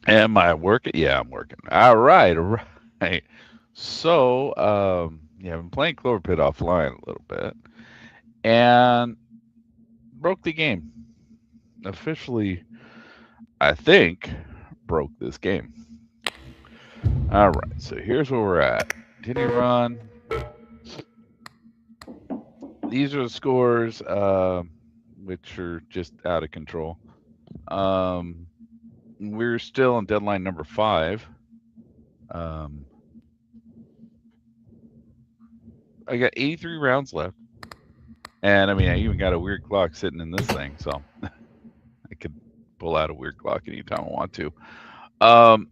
Am I working? Yeah, I'm working. All right. So, yeah, I've been playing CloverPit offline a little bit and broke the game. Officially, I think, broke this game. All right, so here's where we're at. Did he run? These are the scores, which are just out of control. Um, we're still on deadline number 5. Um, I got 83 rounds left. And I mean, I even got a weird clock sitting in this thing, so I could pull out a weird clock anytime I want to. Um,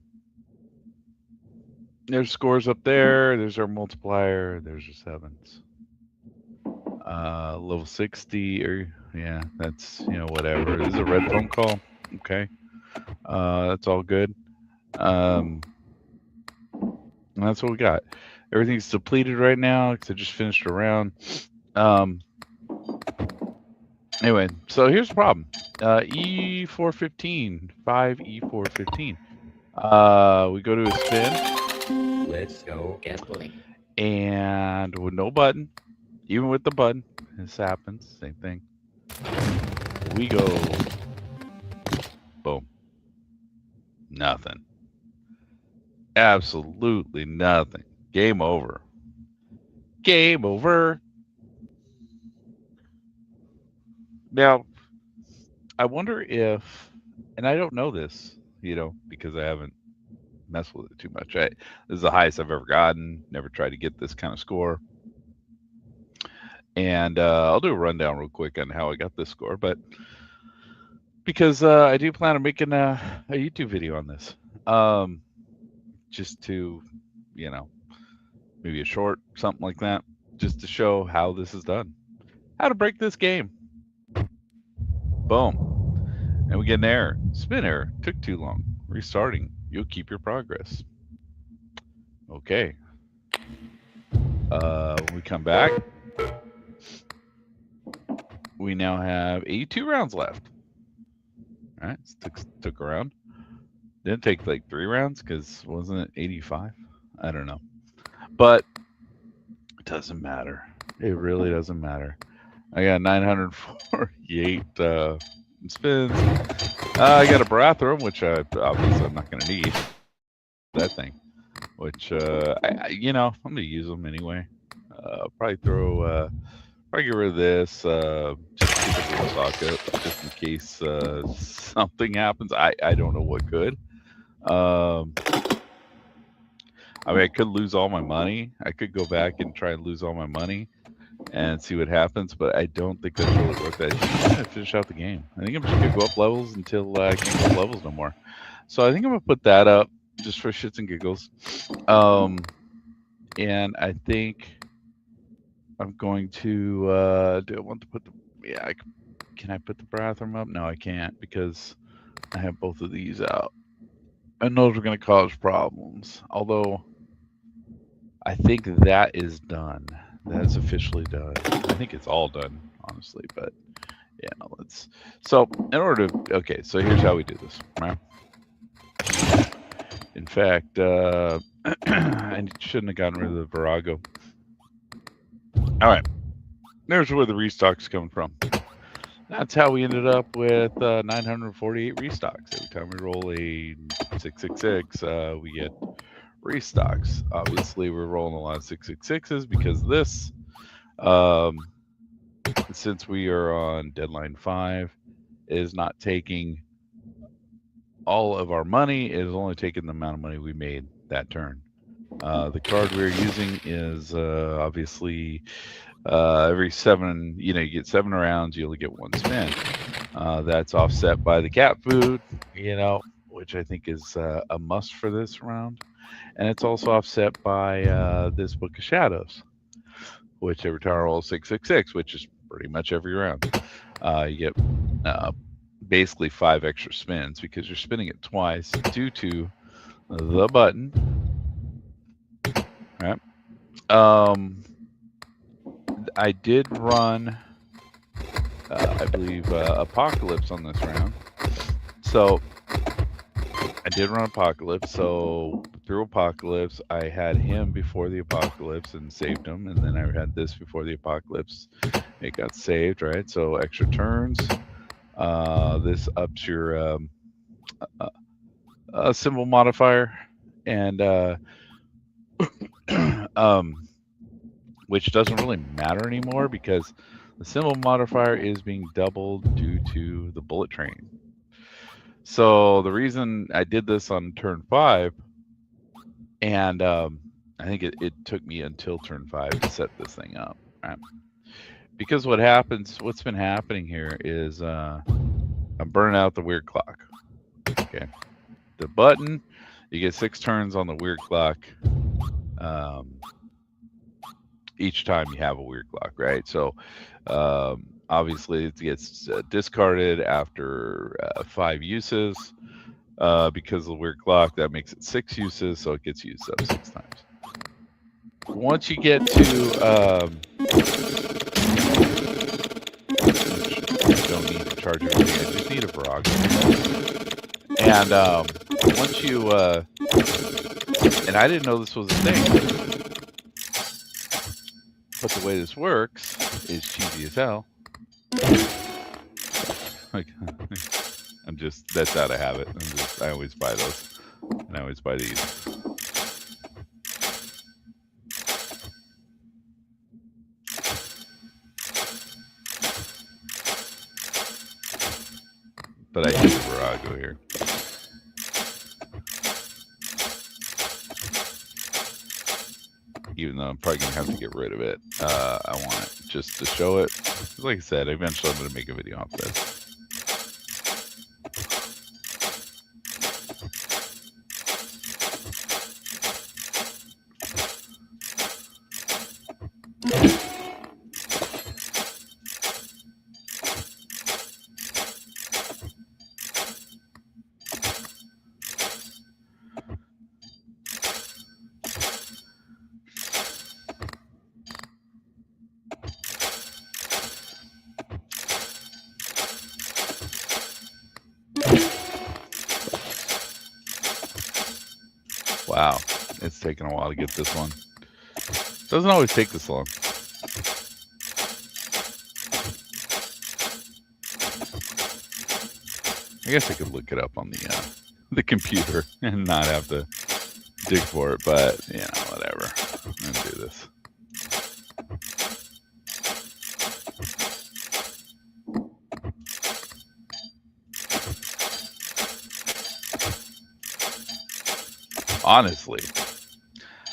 there's scores up there. There's our multiplier. There's our sevens. Level 60, or yeah, that's whatever. This is a red phone call. Okay, that's all good. Um, and that's what we got. Everything's depleted right now because I just finished a round. Um, anyway, so here's the problem. E415, 5E415. We go to a spin. Let's go gambling. And with no button, even with the button, this happens, same thing. We go, boom. Nothing. Absolutely nothing. Game over. Game over. Now, I wonder if, and I don't know this, because I haven't messed with it too much. This is the highest I've ever gotten. Never tried to get this kind of score. And I'll do a rundown real quick on how I got this score, but because I do plan on making a YouTube video on this, just to, maybe a short, something like that, just to show how this is done, how to break this game. Boom, and we get an error. Spin error. Took too long. Restarting. You'll keep your progress. Okay. When we come back, we now have 82 rounds left. All right, took a round. Didn't take like 3 rounds because wasn't it 85? I don't know, but it doesn't matter. It really doesn't matter. I got 948 spins. I got a bathroom, which obviously I'm not going to need. That thing, which I'm going to use them anyway. Probably probably get rid of this. Just keep it in the socket, just in case something happens. I don't know what could. I mean, I could lose all my money. I could go back and try and lose all my money and see what happens, but I don't think that's really worth it. I'm just gonna finish out the game. I think I'm just gonna go up levels until I can't go up levels no more. So I think I'm gonna put that up just for shits and giggles. And I think I'm going to do I want to put the can I put the bathroom up? No, I can't because I have both of these out. And those are going to cause problems. Although I think that is done. That is officially done. I think it's all done, honestly. But yeah, let's. So in order to, okay, so here's how we do this, right? In fact, I shouldn't have gotten rid of the Virago. All right, there's where the restock's coming from. That's how we ended up with 948 restocks. Every time we roll a 666, we get restocks. Obviously, we're rolling a lot of 666s because of this. Since we are on deadline 5, it is not taking all of our money. It is only taking the amount of money we made that turn. The card we're using is obviously every 7, you get 7 rounds, you only get 1 spin. That's offset by the cat food, which I think is a must for this round. And it's also offset by this Book of Shadows, which every time I roll 666, which is pretty much every round. You get basically 5 extra spins because you're spinning it twice due to the button. All right. I did run, I believe, Apocalypse on this round. So I did run Apocalypse, so through Apocalypse, I had him before the Apocalypse and saved him, and then I had this before the Apocalypse. It got saved, right? So extra turns. This ups your symbol modifier, and which doesn't really matter anymore because the symbol modifier is being doubled due to the bullet train. So the reason I did this on turn 5, and I think it took me until turn 5 to set this thing up, right? Because what's been happening here is I'm burning out the weird clock. Okay, the button, you get 6 turns on the weird clock. Each time you have a weird clock, right? So obviously it gets discarded after 5 uses. Because of the weird clock, that makes it 6 uses, so it gets used up 6 times. Once you get to don't need to charge everything, I just need a Virago. And once you and I didn't know this was a thing, but the way this works is cheesy as hell. Like, that's out of habit. I always buy those, and I always buy these. But I hit the Virago here. Even though I'm probably going to have to get rid of it. I want it just to show it. Like I said, eventually I'm going to make a video off this. Wow, it's taken a while to get this one. Doesn't always take this long. I guess I could look it up on the computer and not have to dig for it, but you know, whatever. I'm gonna do this. Honestly,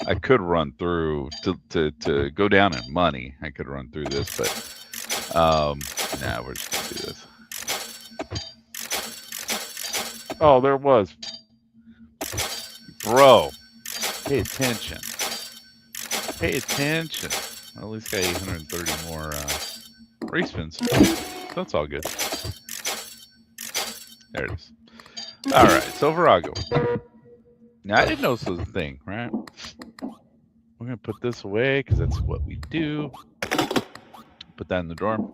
I could run through to go down in money. I could run through this, but nah, we're just gonna do this. Oh, there it was. Bro, pay attention. Pay attention. Well, at least got 830 more race spins. That's all good. There it is. All right, so Virago. Now, I didn't know this was a thing, right? We're going to put this away because that's what we do. Put that in the drawer.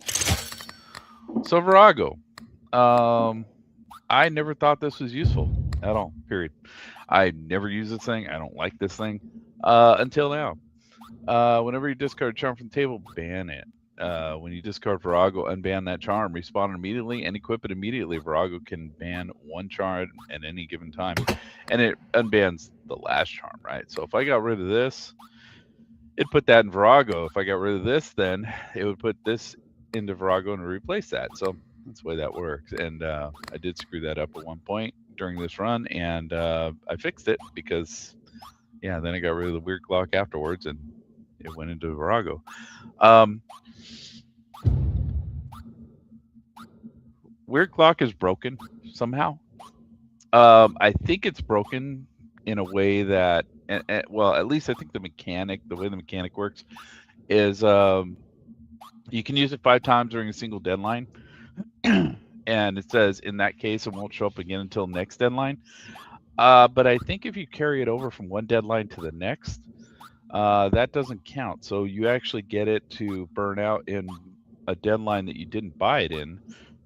So Virago. I never thought this was useful at all, period. I never use this thing. I don't like this thing until now. Whenever you discard a charm from the table, ban it. When you discard Virago, unban that charm, respawn immediately, and equip it immediately. Virago can ban 1 charm at any given time, and it unbans the last charm, right? So if I got rid of this, it'd put that in Virago. If I got rid of this, then it would put this into Virago and replace that. So that's the way that works. And I did screw that up at one point during this run, and I fixed it because, yeah, then I got rid of the weird clock afterwards, and it went into Virago. Weird clock is broken somehow. I think it's broken in a way that, well, at least I think the way the mechanic works is you can use it 5 times during a single deadline. And it says in that case it won't show up again until next deadline. But I think if you carry it over from one deadline to the next, that doesn't count. So you actually get it to burn out in a deadline that you didn't buy it in,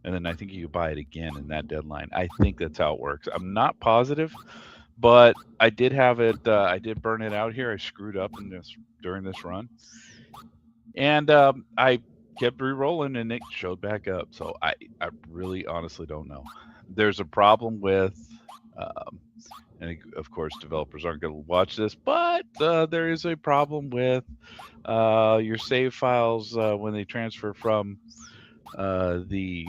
and then I think you buy it again in that deadline. I think that's how it works. I'm not positive, but I did have it. I did burn it out here. I screwed up in this during this run, and I kept re-rolling, and it showed back up. So I really honestly don't know. There's a problem with. Um, and of course, developers aren't going to watch this, but there is a problem with your save files when they transfer from the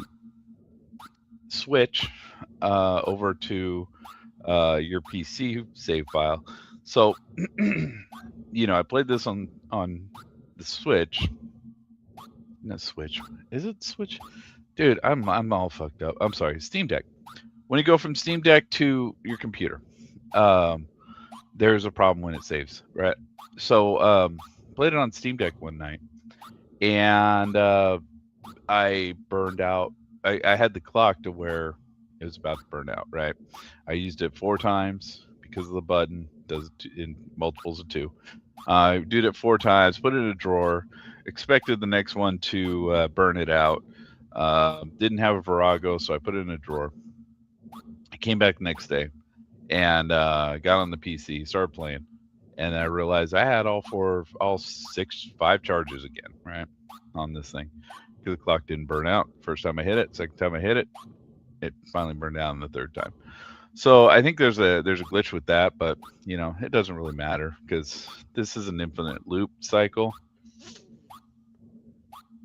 Switch over to your PC save file. So, I played this on the Switch. No, Switch. Is it Switch? Dude, I'm all fucked up. I'm sorry. Steam Deck. When you go from Steam Deck to your computer, um, there's a problem when it saves, right? So, played it on Steam Deck one night, and I burned out. I had the clock to where it was about to burn out, right? I used it 4 times because of the button, does it in multiples of 2. I did it 4 times, put it in a drawer, expected the next one to burn it out. Didn't have a Virago, so I put it in a drawer. I came back the next day and got on the PC, started playing, and I realized I had all 5 charges again, right, on this thing, because the clock didn't burn out. First time I hit it, second time I hit it, it finally burned down the third time. So I think there's a glitch with that, but it doesn't really matter because this is an infinite loop cycle.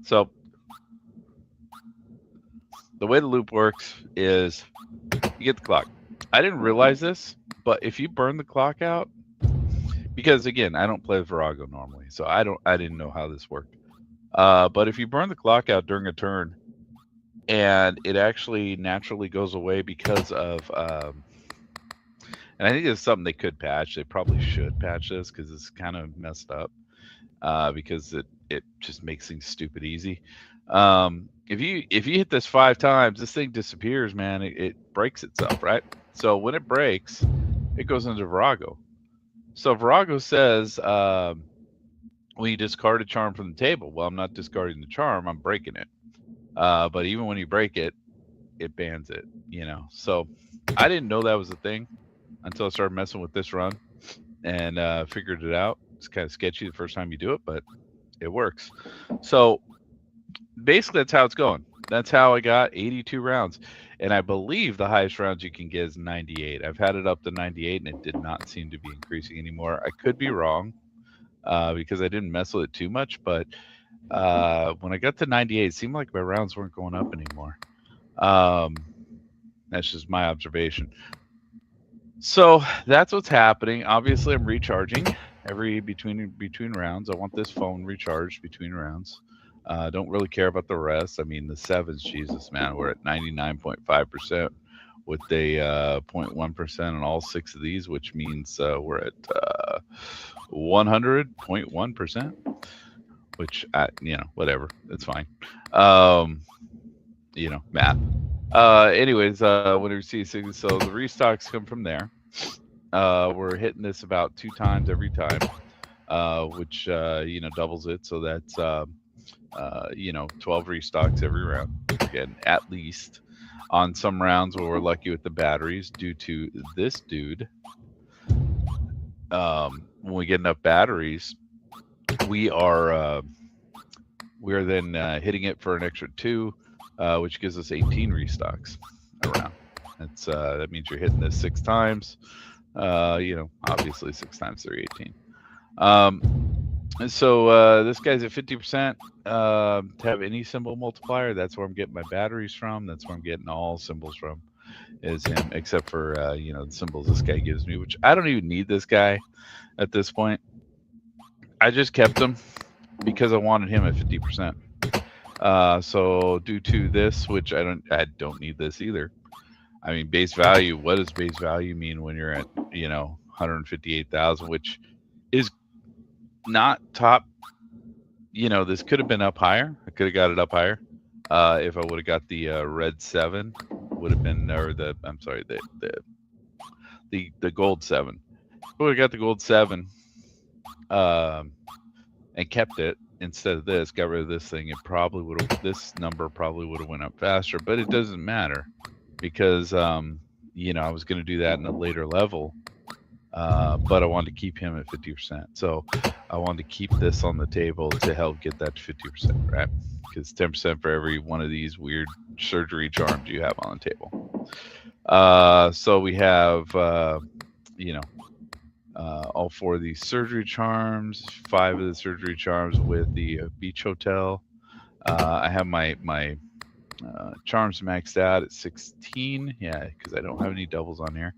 So the way the loop works is you get the clock. I didn't realize this, but if you burn the clock out, because again, I don't play Virago normally, so I didn't know how this worked. But if you burn the clock out during a turn, and it actually naturally goes away because of, and I think it's something they could patch. They probably should patch this because it's kind of messed up. Because it just makes things stupid easy. If you hit this 5 times, this thing disappears, man. It breaks itself, right? So when it breaks, it goes into Virago. So Virago says, when you discard a charm from the table, well, I'm not discarding the charm, I'm breaking it. But even when you break it, it bans it, So I didn't know that was a thing until I started messing with this run and figured it out. It's kind of sketchy the first time you do it, but it works. So basically, that's how it's going. That's how I got 82 rounds. And I believe the highest rounds you can get is 98. I've had it up to 98, and it did not seem to be increasing anymore. I could be wrong because I didn't mess with it too much. But when I got to 98, it seemed like my rounds weren't going up anymore. That's just my observation. So that's what's happening. Obviously, I'm recharging between rounds. I want this phone recharged between rounds. Don't really care about the rest. I mean, the 7s, Jesus, man, we're at 99.5% with a 0.1% on all 6 of these, which means we're at 100.1%, which, whatever. It's fine. Math. Anyways, when we see so the restocks come from there. We're hitting this about 2 times every time, which doubles it. So that's 12 restocks every round. Again, at least on some rounds where we're lucky with the batteries due to this dude. When we get enough batteries, we are then hitting it for an extra 2. Which gives us 18 restocks around. That means you're hitting this 6 times. Obviously 6 times 3, 18. So this guy's at 50%. To have any symbol multiplier, that's where I'm getting my batteries from. That's where I'm getting all symbols from, is him, except for the symbols this guy gives me, which I don't even need this guy at this point. I just kept him because I wanted him at 50%. So due to this, which I don't need this either. I mean, base value. What does base value mean when you're at 158,000, which is not top. This could have been up higher. I could have got it up higher if I would have got the red 7. Would have been, or the gold 7. I would have got the gold 7 and kept it. instead of this, got rid of this thing, it probably would have, this number probably would have went up faster, but it doesn't matter because, you know, I was going to do that in a later level, but I wanted to keep him at 50%. So I wanted to keep this on the table to help get that to 50%, right? Because 10% for every one of these weird surgery charms you have on the table. So we have, you know, all 4 of these surgery charms, 5 of the surgery charms with the beach hotel. I have my charms maxed out at 16. Yeah, because I don't have any doubles on here.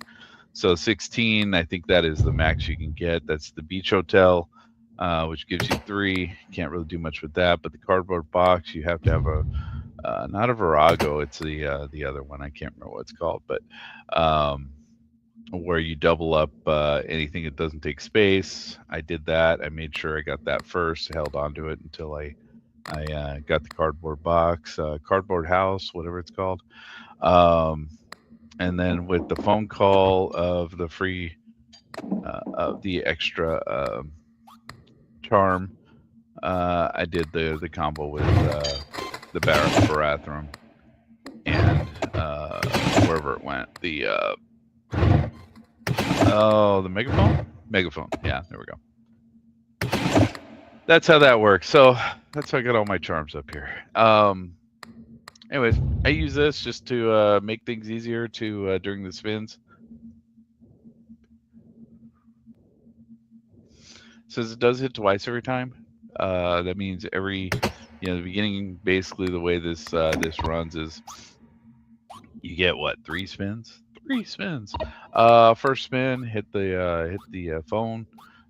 So 16, I think that is the max you can get. That's the beach hotel, which gives you 3. Can't really do much with that. But the cardboard box, you have to have a not a Virago. It's the other one. I can't remember what it's called, but where you double up anything that doesn't take space. I did that. I made sure I got that first. Held on to it until I got the cardboard box, cardboard house, whatever it's called. And then with the phone call of the free of the extra charm, I did the combo with the Barathrum and wherever it went. The the megaphone. Yeah, there we go. That's how that works. So that's how I got all my charms up here. Anyways, I use this just to make things easier to during the spins. Says it does hit twice every time. That means every, you know, the beginning, basically the way this this runs is you get what, 3 spins? 3 spins. First spin, hit the phone.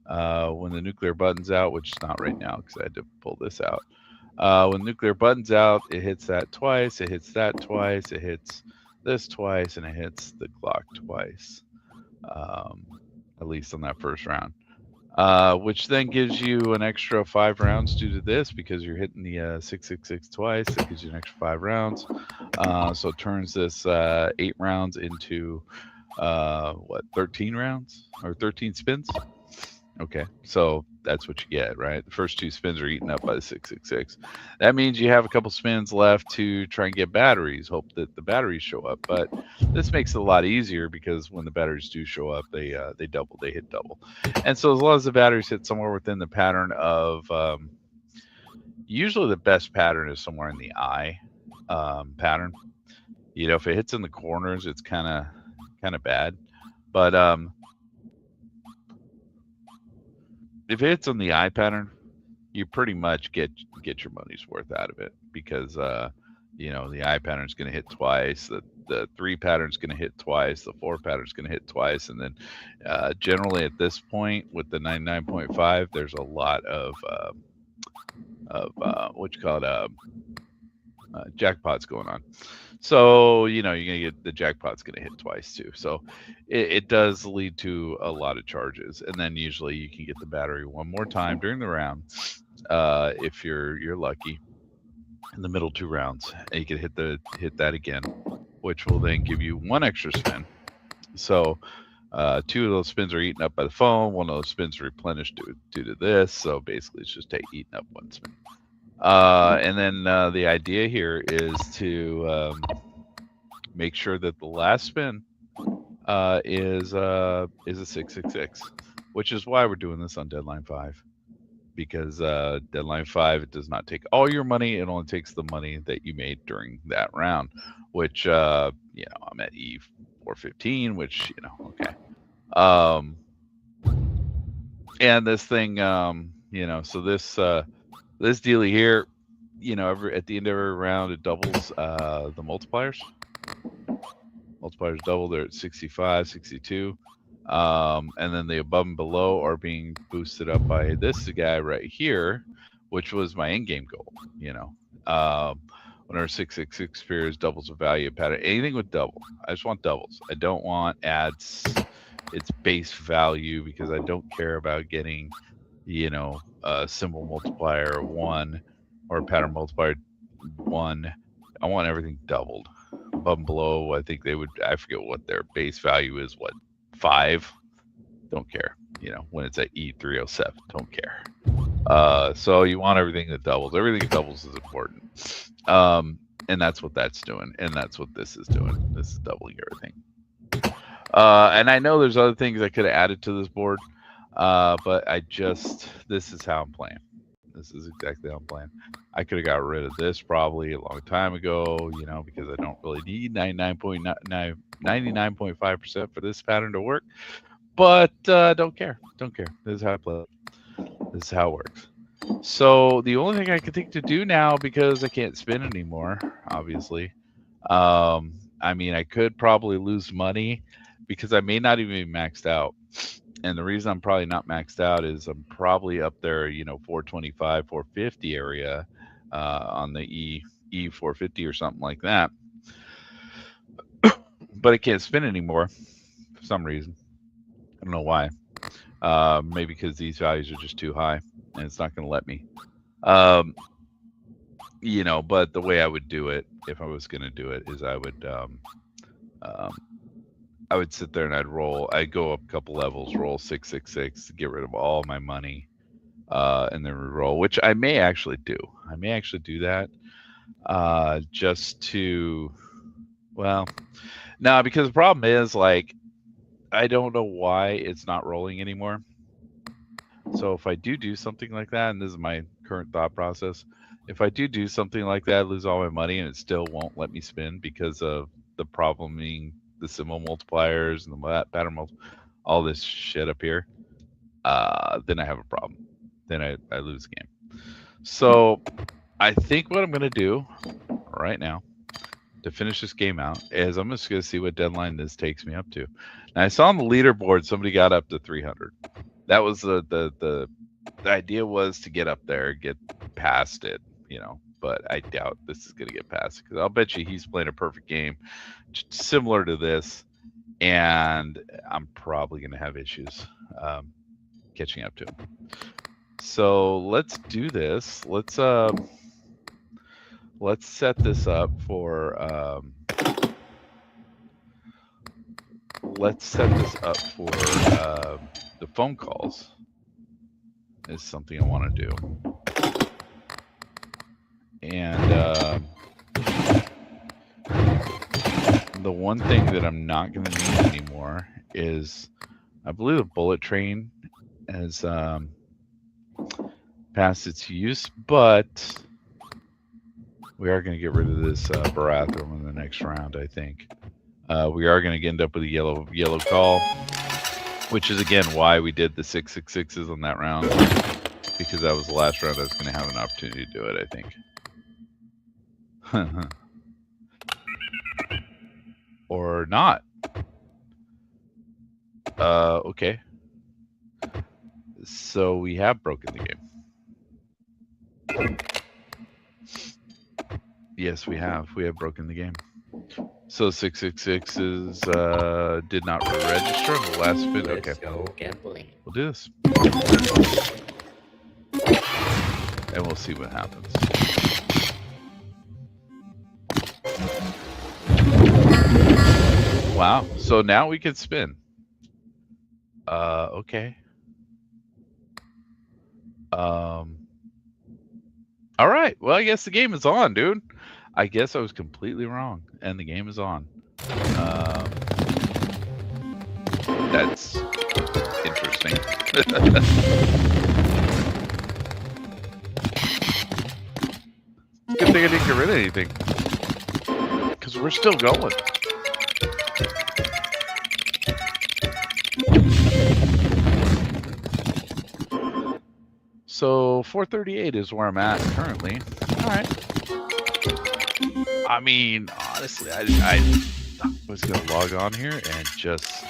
When the nuclear button's out, which is not right now because I had to pull this out. When the nuclear button's out, it hits that twice. It hits that twice. It hits this twice, and it hits the clock twice. At least on that first round. Which then gives you an extra 5 rounds due to this because you're hitting the 666 twice. That gives you an extra 5 rounds. So it turns this 8 rounds into what, 13 rounds or 13 spins? Okay, so that's what you get, right? The first 2 spins are eaten up by the 666. That means you have a couple spins left to try and get batteries. Hope that the batteries show up, but this makes it a lot easier because when the batteries do show up, they double, they hit double. And so as long as the batteries hit somewhere within the pattern of, usually the best pattern is somewhere in the eye pattern. You know, if it hits in the corners, it's kind of bad, but if it hits on the eye pattern, you pretty much get your money's worth out of it because you know, the eye pattern is going to hit twice, the 3 pattern is going to hit twice, the 4 pattern is going to hit twice, and then generally at this point with the 99.5, there's a lot of what you call it, jackpots going on. So, you know, you're going to get the jackpot's going to hit twice too. So it does lead to a lot of charges. And then usually you can get the battery one more time during the round if you're lucky in the middle 2 rounds. And you can hit that again, which will then give you 1 extra spin. So 2 of those spins are eaten up by the phone. 1 of those spins are replenished due to this. So basically it's just eating up 1 spin. And then the idea here is to make sure that the last spin is a 666, which is why we're doing this on Deadline 5. Because Deadline 5, it does not take all your money. It only takes the money that you made during that round, which, you know, I'm at E415, which, you know, okay. And this thing, you know, so this dealie here, you know, at the end of every round, it doubles the multipliers. Multipliers double, they're at 65, 62. And then the above and below are being boosted up by this guy right here, which was my end game goal, you know. Whenever 666 appears, doubles of value pattern, anything with double. I just want doubles. I don't want adds its base value because I don't care about getting, you know, a symbol multiplier 1 or a pattern multiplier 1. I want everything doubled. Above and below, I think they would, I forget what their base value is, what, 5? Don't care. You know, when it's at E307, don't care. So you want everything that doubles. Everything that doubles is important. And that's what that's doing. And that's what this is doing. This is doubling everything. And I know there's other things I could have added to this board, but this is how I'm playing. This is exactly how I'm playing. I could have got rid of this probably a long time ago, because I don't really need 99.5% for this pattern to work. But don't care. Don't care. This is how I play. This is how it works. So the only thing I can think to do now, because I can't spin anymore, obviously. I mean, I could probably lose money because I may not even be maxed out. And the reason I'm probably not maxed out is I'm probably up there, 425, 450 area on the E450 or something like that. But I can't spin anymore for some reason. I don't know why. Maybe because these values are just too high and it's not going to let me. But the way I would do it, if I was going to do it, is I would sit there and I'd go up a couple levels, roll 666 to get rid of all my money, and then re-roll, which I may actually do. I may actually do that just to, no, because the problem is, I don't know why it's not rolling anymore. So if I do something like that, and this is my current thought process, if I do something like that, I lose all my money and it still won't let me spin because of the problem being the symbol multipliers and the pattern all this shit up here, then I have a problem. Then I lose the game. So I think what I'm going to do right now to finish this game out is I'm just going to see what deadline this takes me up to. Now, I saw on the leaderboard somebody got up to 300. That was the idea was to get up there, get past it, but I doubt this is going to get past it because I'll bet you he's playing a perfect game similar to this, and I'm probably going to have issues catching up to him. So let's do this. Let's set this up for the phone calls. Is something I want to do. And the one thing that I'm not going to need anymore is, I believe the bullet train has past its use, but we are going to get rid of this Barathrum in the next round, I think. We are going to end up with a yellow call, which is again why we did the 666s on that round, because that was the last round I was going to have an opportunity to do it, I think. Or not. Okay. So we have broken the game. Yes, we have. We have broken the game. So 666s did not register on the last spin. Okay. We'll do this. And we'll see what happens. Wow. So now we can spin. Okay. All right. Well, I guess the game is on, dude. I guess I was completely wrong, and the game is on. That's interesting. Good thing I didn't get rid of anything, because we're still going. So 438 is where I'm at currently. All right. I mean, honestly, I was going to log on here and just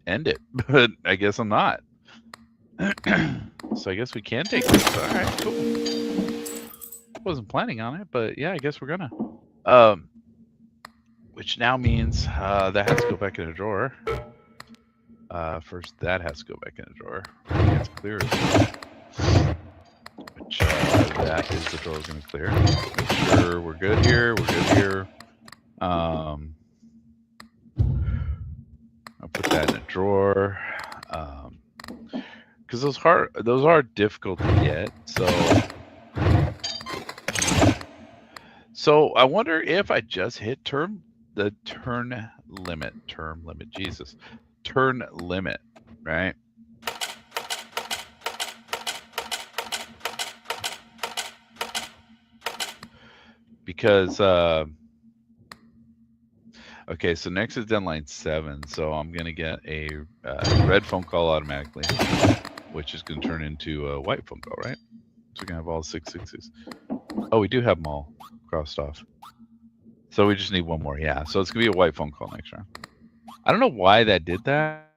end it, but I guess I'm not. So I guess we can take this. All right, cool. Wasn't planning on it, but yeah, I guess we're gonna. Which now means that has to go back in a drawer. First, that has to go back in a drawer. It's clear. Which that is the drawer we're gonna clear. Make sure we're good here. We're good here. I'll put that in a drawer. because those are difficult to get. So I wonder if I just hit turn limit, right? Because okay, so next is deadline 7, so I'm gonna get a red phone call automatically, which is gonna turn into a white phone call, right? So we're gonna have all 6 6s. Oh, we do have them all crossed off. So we just need one more, yeah. So it's gonna be a white phone call next round. I don't know why that did that.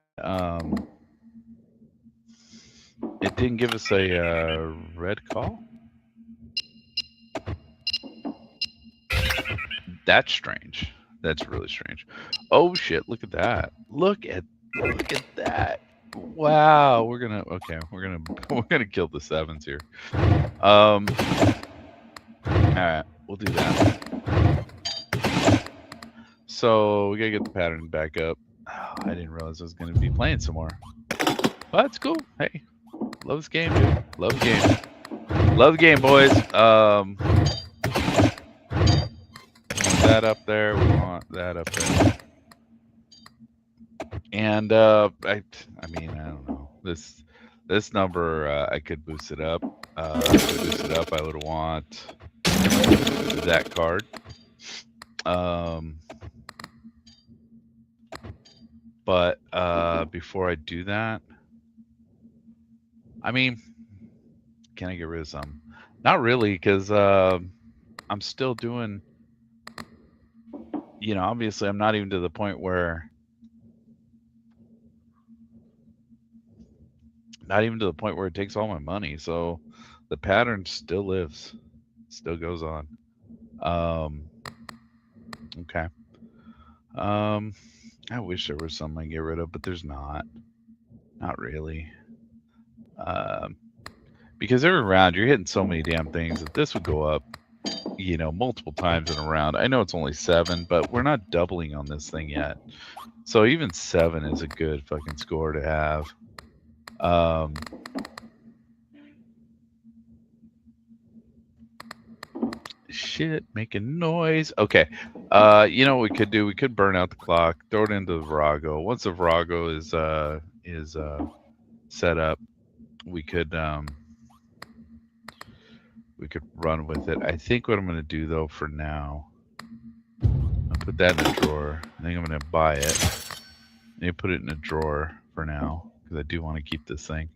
It didn't give us a red call. That's strange. That's really strange. Oh shit! Look at that. Look at that. Wow. We're gonna kill the 7s here. All right, we'll do that. So we gotta get the pattern back up. Oh, I didn't realize I was gonna be playing some more. Well, that's cool. Hey, love this game, dude. Love the game. Love the game, boys. That up there. We want that up there. And I mean, I don't know. This number, I could boost it up. I would want that card. But before I do that, I mean, can I get rid of some? Not really, because I'm still doing. You know, obviously, I'm not even to the point where. Not even to the point where it takes all my money. So the pattern still lives, still goes on. Okay. I wish there was something I get rid of, but there's not. Not really. Because every round you're hitting so many damn things that this would go up, you know, multiple times in a round. I know it's only 7, but we're not doubling on this thing yet. So even 7 is a good fucking score to have. Shit, making noise. Okay. You know what we could do? We could burn out the clock, throw it into the Virago. Once the Virago is set up, we could run with it. I think what I'm gonna do though for now, I'll put that in a drawer. I think I'm gonna buy it. Maybe put it in a drawer for now because I do want to keep this thing.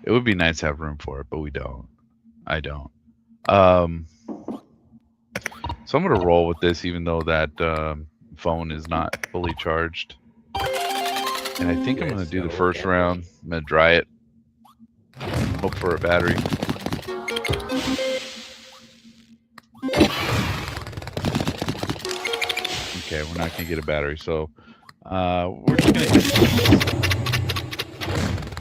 It would be nice to have room for it, but we don't. I don't. So I'm gonna roll with this, even though that phone is not fully charged. And I think I'm gonna do the first round. I'm gonna dry it. Hope for a battery. Okay, we're not gonna get a battery, so we're just gonna.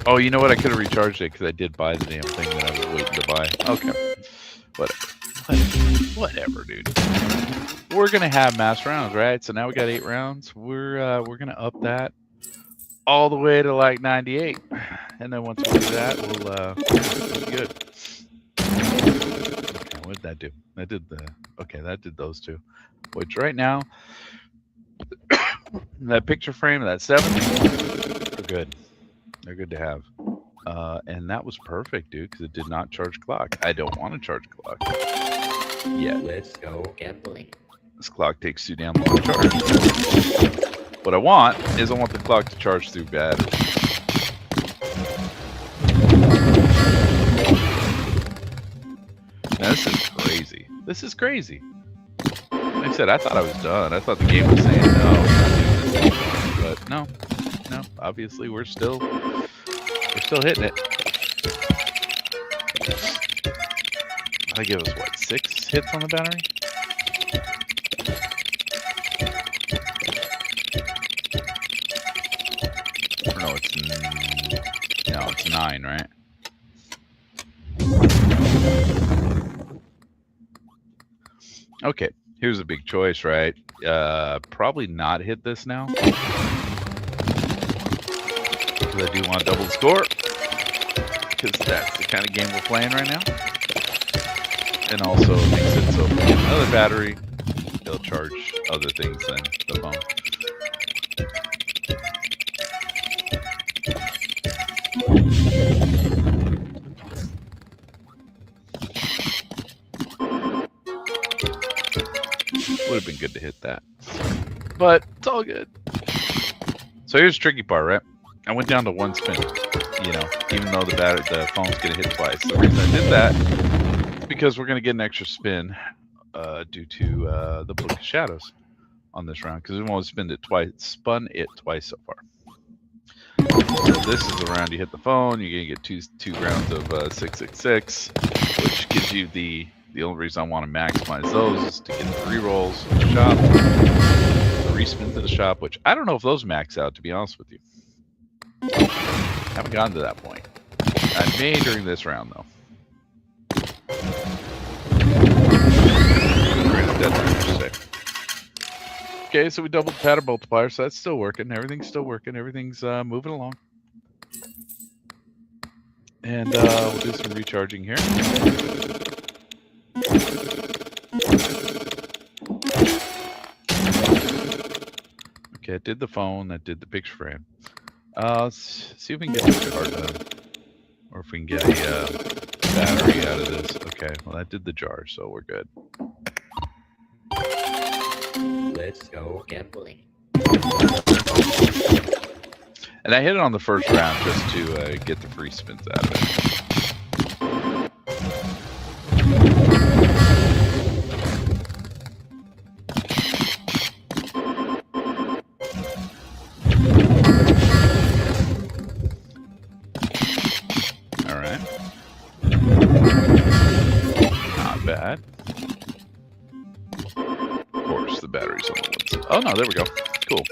Oh, you know what? I could have recharged it because I did buy the damn thing that I was waiting to buy. Okay, whatever, dude. We're gonna have mass rounds, right? So now we got 8 rounds. We're gonna up that all the way to like 98, and then once we do that, we'll be good. Okay, what did that do? That did that did those two. Which right now, that picture frame, that 7, they're good. They're good to have. And that was perfect, dude, because it did not charge clock. I don't want to charge clock. Yeah. Let's go gambling. This clock takes too damn long to charge. What I want the clock to charge through battery. Now, this is crazy. This is crazy. Like I said, I thought I was done. I thought the game was saying no. But no. Obviously, we're still hitting it. I give us what, 6 hits on the battery? No, it's 9, right? Okay, here's a big choice, right? Probably not hit this now. Because I do want to double the score. Because that's the kind of game we're playing right now. And also it makes it so if we get another battery, it'll charge other things than the phone. Would have been good to hit that. But it's all good. So here's the tricky part, right? I went down to one spin, you know, even though the phone's gonna hit twice. The reason I did that is because we're gonna get an extra spin due to the Book of Shadows on this round, because we've only spun it twice so far. So this is the round you hit the phone. You're gonna get two rounds of 666, which gives you the only reason I want to maximize those is to get the re-rolls to the shop, the respin to the shop, which I don't know if those max out, to be honest with you. Haven't gotten to that point. I may during this round though. Okay, so we doubled the pattern multiplier, so that's still working. Everything's still working. Everything's moving along. And we'll do some recharging here. Okay, I did the phone. I did the picture frame. Let's see if we can get the jar done, or if we can get a battery out of this. Okay, well that did the jar, so we're good. Let's go gambling. And I hit it on the first round just to get the free spins out of it. All right. Not bad. Of course, the battery's on the one side. Oh no, there we go. Cool.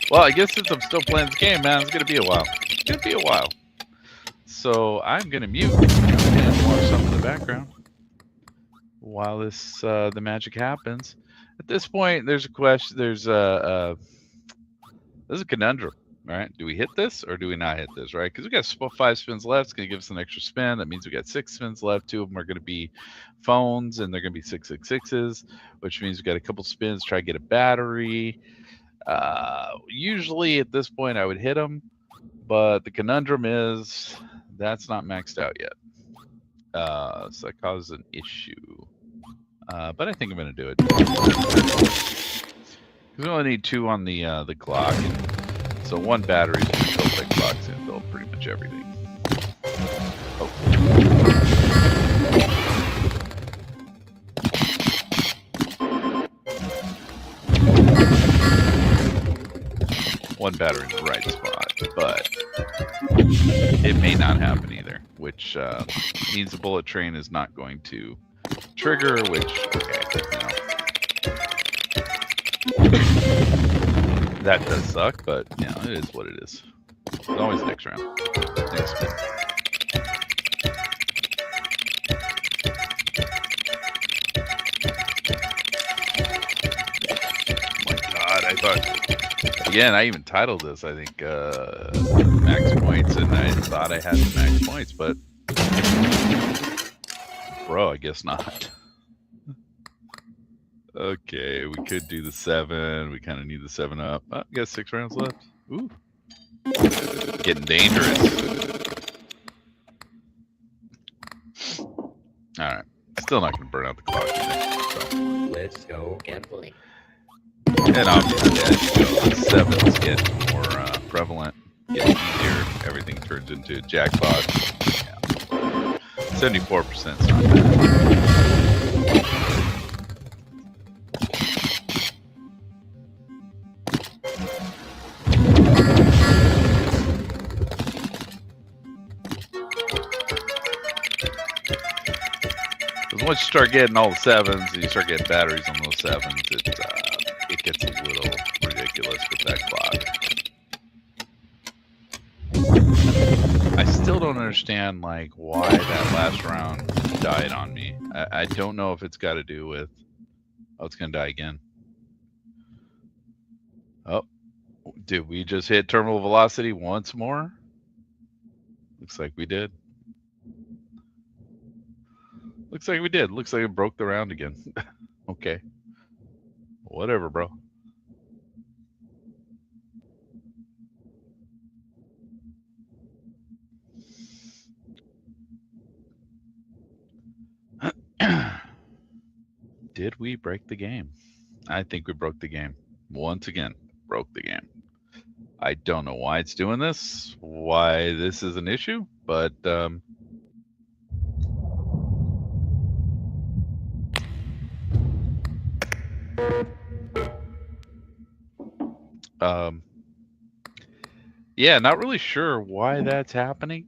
Well, I guess since I'm still playing this game, man, it's gonna be a while. It's gonna be a while. So I'm gonna mute and watch some in the background while this the magic happens. At this point, there's a question. There's a conundrum, right? Do we hit this or do we not hit this, right? Because we got 5 spins left. It's gonna give us an extra spin. That means we got 6 spins left. 2 of them are gonna be phones, and they're gonna be 666s, which means we got a couple spins. Try to get a battery. Usually at this point I would hit them, but the conundrum is that's not maxed out yet. So that causes an issue. But I think I'm gonna do it. Because we only need 2 on the clock, and so 1 battery is gonna fill that clock's gonna fill pretty much everything. Hopefully. 1 battery in the right spot, but it may not happen either, which means the bullet train is not going to trigger, which, okay, you know. That does suck, but, you know, it is what it is. It's always next round. Next spin. I thought, again, I even titled this, I think, max points, and I thought I had the max points, but bro, I guess not. Okay, we could do the 7. We kind of need the 7 up. Oh, we got 6 rounds left. Ooh. Getting dangerous. Alright. Still not going to burn out the clock either, so. Let's go gambling. And obviously, as you go, the 7s get more prevalent, get easier. Everything turns into jackpot. Yeah. 74% is not bad. Because once you start getting all the 7s and you start getting batteries on those 7s, it gets a little ridiculous with that clock. I still don't understand like why that last round died on me. I don't know if it's got to do with. Oh, it's gonna die again. Oh, did we just hit terminal velocity once more? Looks like we did. Looks like we did. Looks like it broke the round again. Okay. Whatever, bro. Did we break the game? I think we broke the game. Once again, broke the game. I don't know why it's doing this, why this is an issue, but yeah, not really sure why that's happening.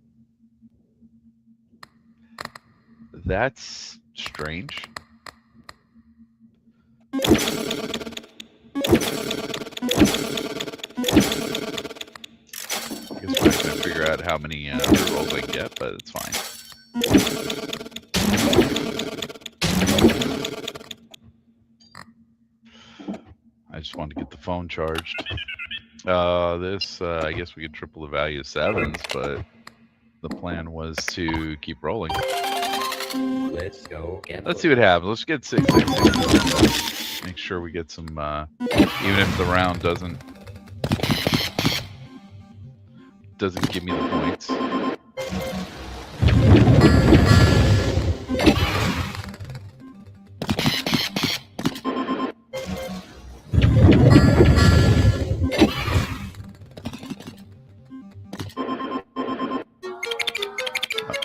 That's strange. I guess we're not going to figure out how many rerolls I can get, but it's fine. I just wanted to get the phone charged. This, I guess we could triple the value of 7s, but the plan was to keep rolling. Let's go gambling. Let's see what happens. Let's get 6, 6, 6. Make sure we get some, even if the round doesn't give me the points.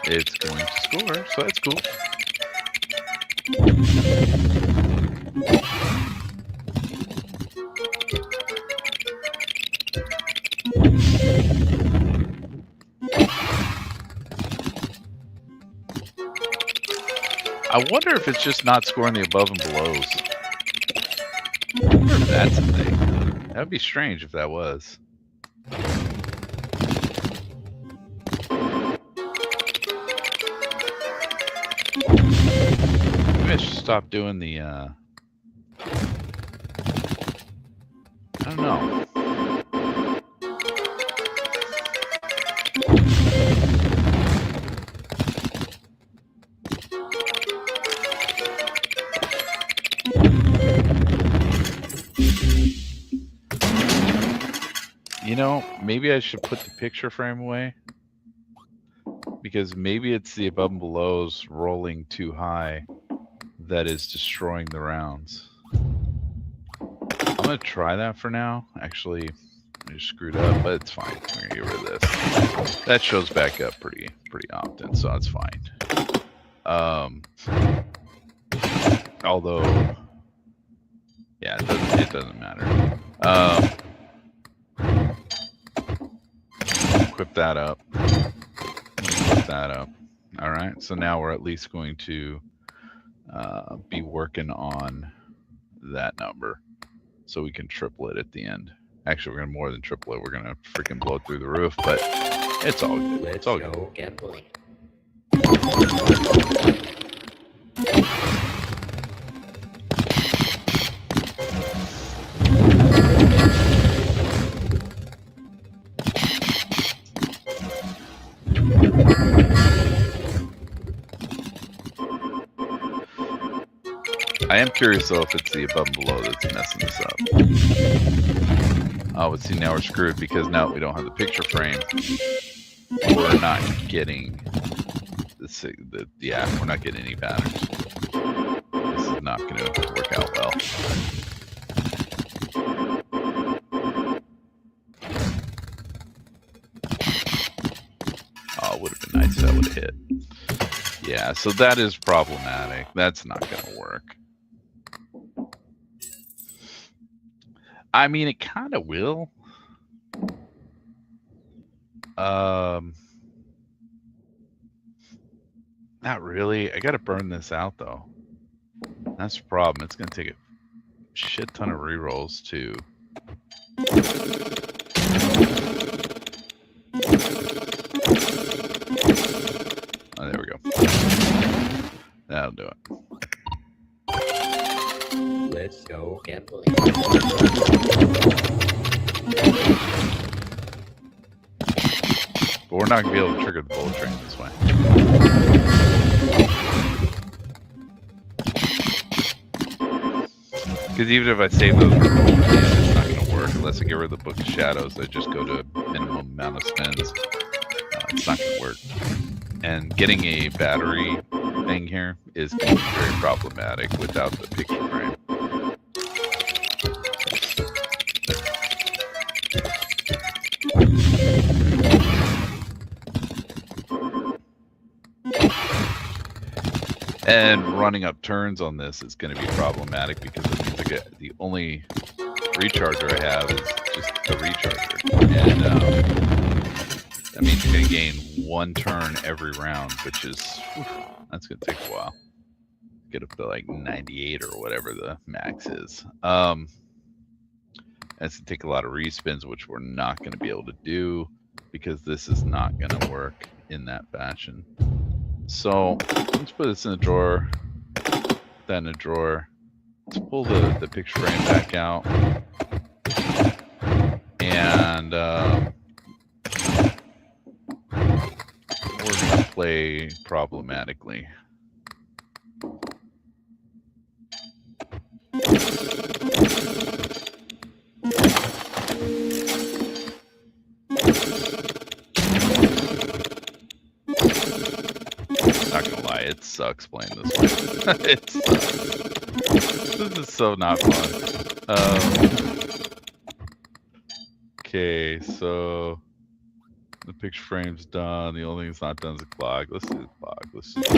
It's going to score, so that's cool. I wonder if it's just not scoring the above and belows. I wonder if that's a thing. That would be strange if that was. Maybe I should stop doing the, I don't know. You know, maybe I should put the picture frame away. Because maybe it's the above and belows rolling too high that is destroying the rounds. I'm going to try that for now. Actually, I just screwed up, but it's fine. I'm going to get rid of this. That shows back up pretty often, so that's fine. Although, yeah, it doesn't matter. Equip that up. That up. All right, so now we're at least going to be working on that number so we can triple it at the end. Actually, we're gonna more than triple it. We're gonna freaking blow it through the roof, but it's all good. It's all good. Let's go gambling. I am curious though if it's the above and below that's messing this up. Oh, but see, now we're screwed because now we don't have the picture frame. We're not getting yeah, we're not getting any patterns. This is not going to work out well. Oh, it would have been nice if that would have hit. Yeah, so that is problematic. That's not going to work. I mean, it kind of will. Not really. I got to burn this out, though. That's the problem. It's going to take a shit ton of rerolls to... Let's go gambling. But we're not going to be able to trigger the bullet train this way. Because even if I save those removal keys, it's not going to work unless I get rid of the Book of Shadows. I just go to minimum amount of spins. It's not going to work. And getting a battery thing here is going to be very problematic without the picture frame. And running up turns on this is going to be problematic because it means I get the only recharger I have is just the recharger. And that means you're going to gain 1 turn every round, which is, that's going to take a while. Get up to like 98 or whatever the max is. That's going to take a lot of respins, which we're not going to be able to do because this is not going to work in that fashion. So let's put this in a drawer, that in a drawer. Let's pull the picture frame back out. And we're going to play problematically. Not gonna lie, it sucks playing this way. It sucks. This is so not fun. Okay, so the picture frame's done. The only thing that's not done is the clock. Let's do the clock. Let's just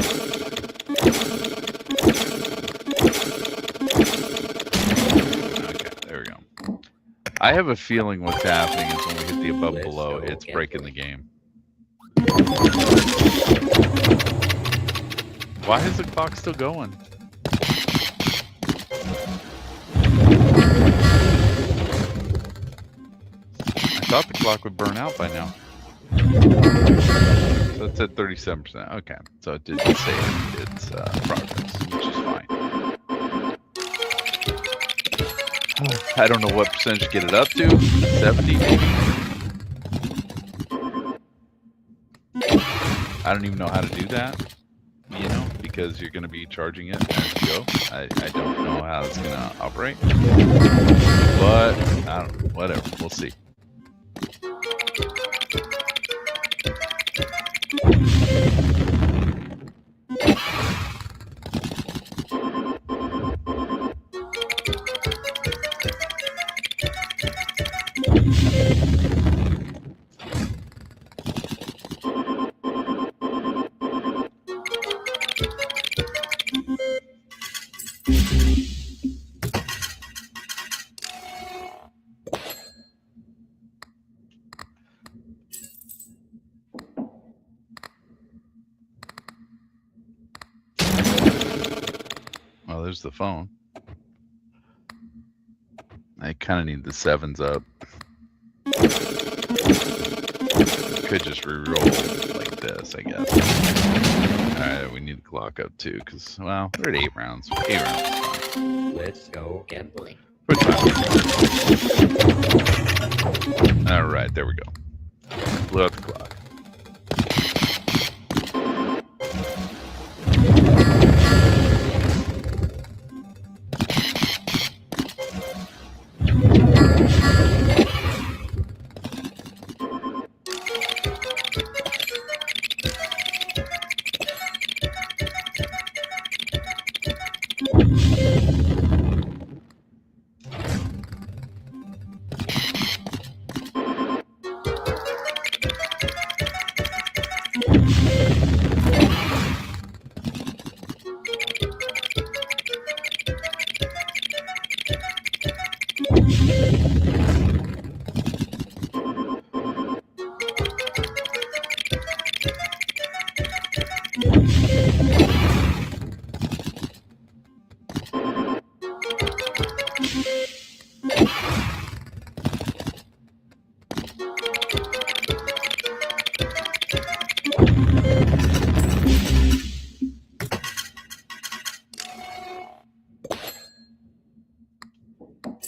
okay, there we go. I have a feeling what's happening is when we hit the above below, it's breaking the game. Why is the clock still going? I thought the clock would burn out by now. So it's at 37%. Okay, so it did save its progress, which is fine. I don't know what percentage to get it up to. 70 maybe? I don't even know how to do that. You know, because you're going to be charging it as you go. I don't know how it's going to operate, but I don't know, whatever, we'll see. Well, there's the phone. I kind of need the 7s up. Could just re-roll like this, I guess. Alright, we need the clock up too, because, well, we're at 8 rounds. 8 rounds is fine. Let's go gambling. Alright, there we go. Blew out the clock.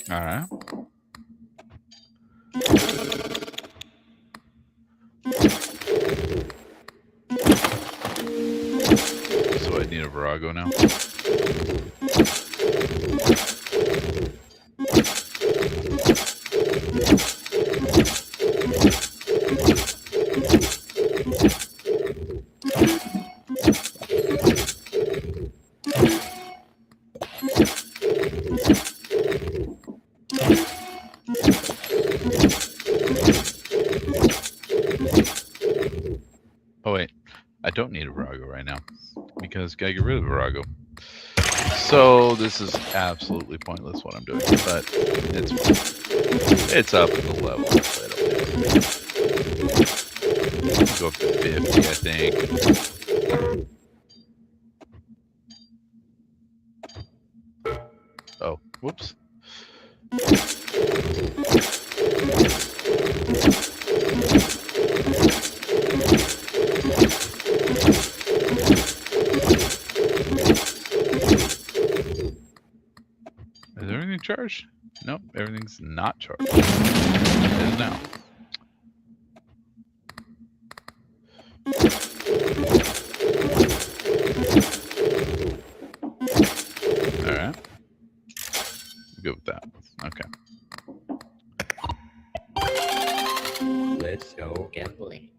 All right. So I need a Virago now. Oh wait, I don't need a Virago right now because gotta get rid of the Virago. So this is absolutely pointless what I'm doing, but it's up in the level. Go up to 50, I think. Oh, whoops. Is everything charged? Nope, everything's not charged. It is now. Alright. Good with that. Okay. Let's go gambling.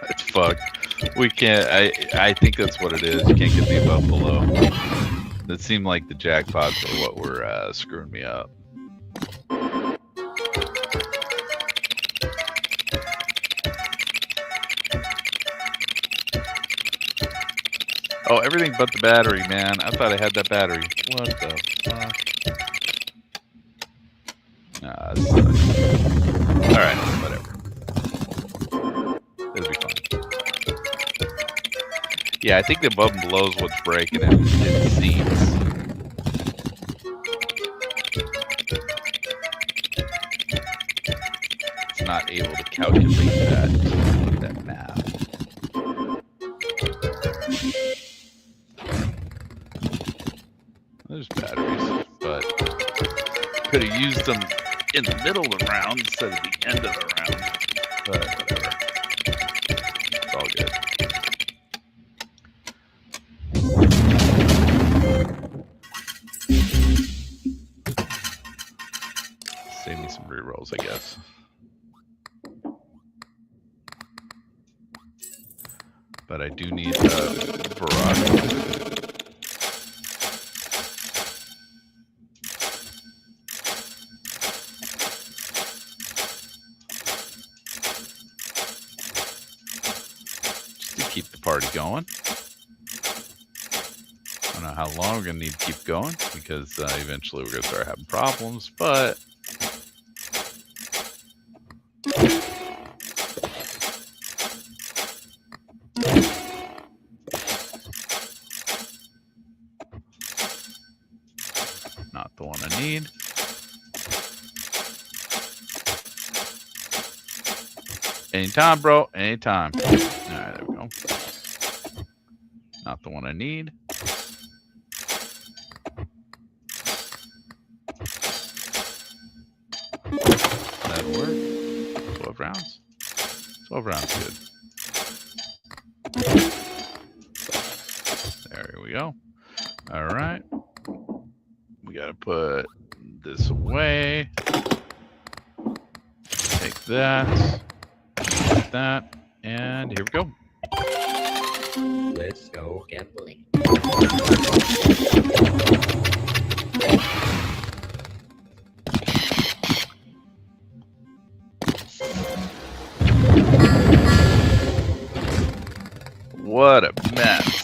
It's fucked. We can't. I think that's what it is. You can't get the above below. That seemed like the jackpots are what were screwing me up. Oh, everything but the battery, man. I thought I had that battery. What the fuck? Nah, this sucks. Alright, whatever. It'll be fine. Yeah, I think the above and below is what's breaking it. It seems. It's not able to calculate that math. There's batteries, but could have used them in the middle of the round instead of the end of the round. But whatever. It's all good. Save me some rerolls, I guess. But I do need Virago. Keep the party going. I don't know how long we're gonna need to keep going because eventually we're gonna start having problems, but not the one I need. Anytime, bro. Anytime. All right, there we go. Not the one I need. That'll work. 12 rounds. 12 rounds, good. There we go. All right. We gotta put this away. Take that. Take that. And here we go. Let's go gambling. What a mess.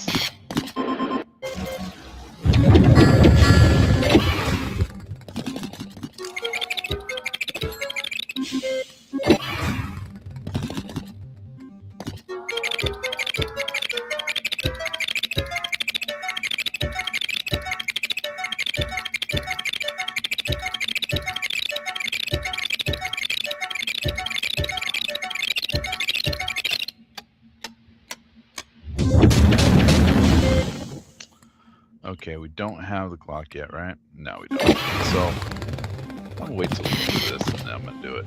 Okay, we don't have the clock yet, right? No, we don't. So I'm gonna wait till we do this, and then I'm gonna do it.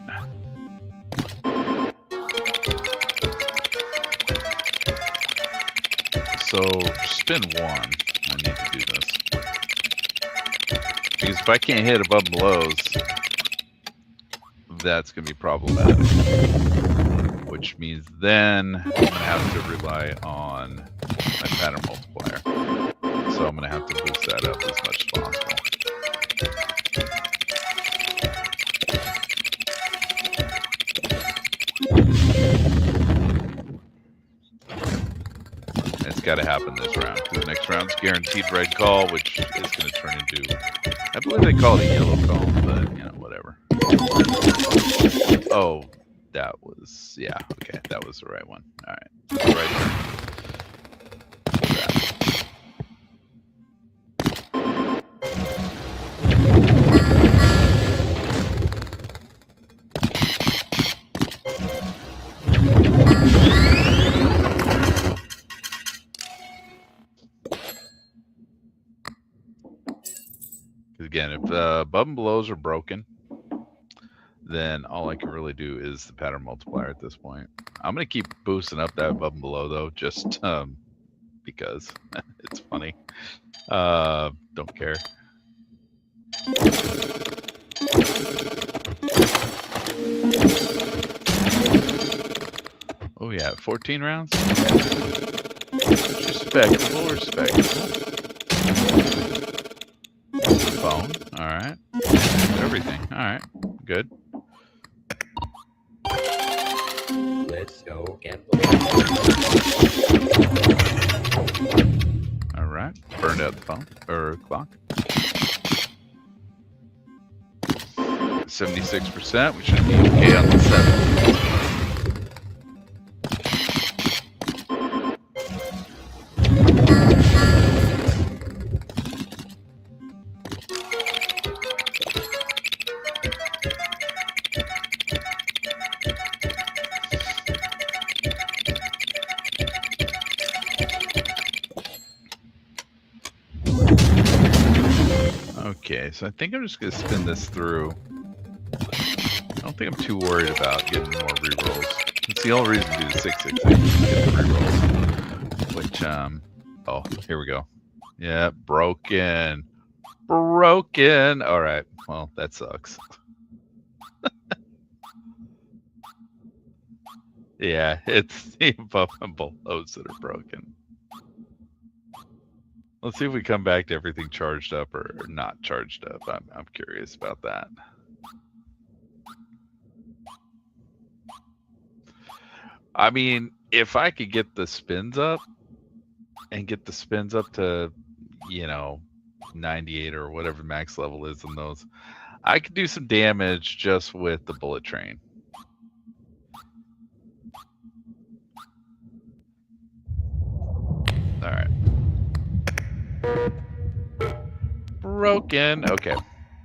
So spin 1. I need to do this because if I can't hit above and belows, that's gonna be problematic. Which means then I'm gonna have to rely on my pattern multiplier. So I'm gonna have to boost that up as much as possible. It's got to happen this round because the next round's guaranteed red call, which is going to turn into, I believe they call it a yellow call, but you know, whatever. Oh, that was, yeah, okay, that was the right one. All right, that's the right turn. Again, if above and belows are broken, then all I can really do is the pattern multiplier at this point. I'm going to keep boosting up that above and below, though, just because it's funny. Don't care. Oh, yeah, 14 rounds? Respectable, respectable. Phone, all right. Everything, all right, good. Let's go gambling. All right, burned out the phone, or clock. 76%, we should be okay on the 7. Okay, so I think I'm just going to spin this through. I don't think I'm too worried about getting more rerolls. It's the only reason to do the 666 is to get the rerolls. Which, oh, here we go. Yeah, broken. Broken. All right, well, that sucks. Yeah, it's the above and belows that are broken. Let's see if we come back to everything charged up or not charged up. I'm curious about that. I mean, if I could get the spins up and get the spins up to, you know, 98 or whatever max level is in those, I could do some damage just with the bullet train. All right. Broken. Okay.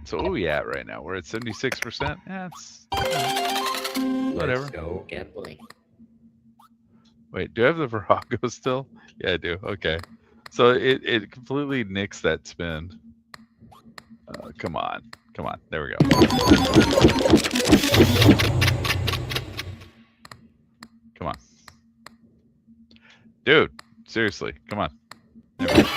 So where are we at right now? We're at 76%. Yeah, it's whatever. Let's go gambling. Wait, do I have the Virago still? Yeah, I do. Okay. So it completely nicks that spin. Come on. Come on. There we go. Come on. Dude, seriously. Come on. There we go.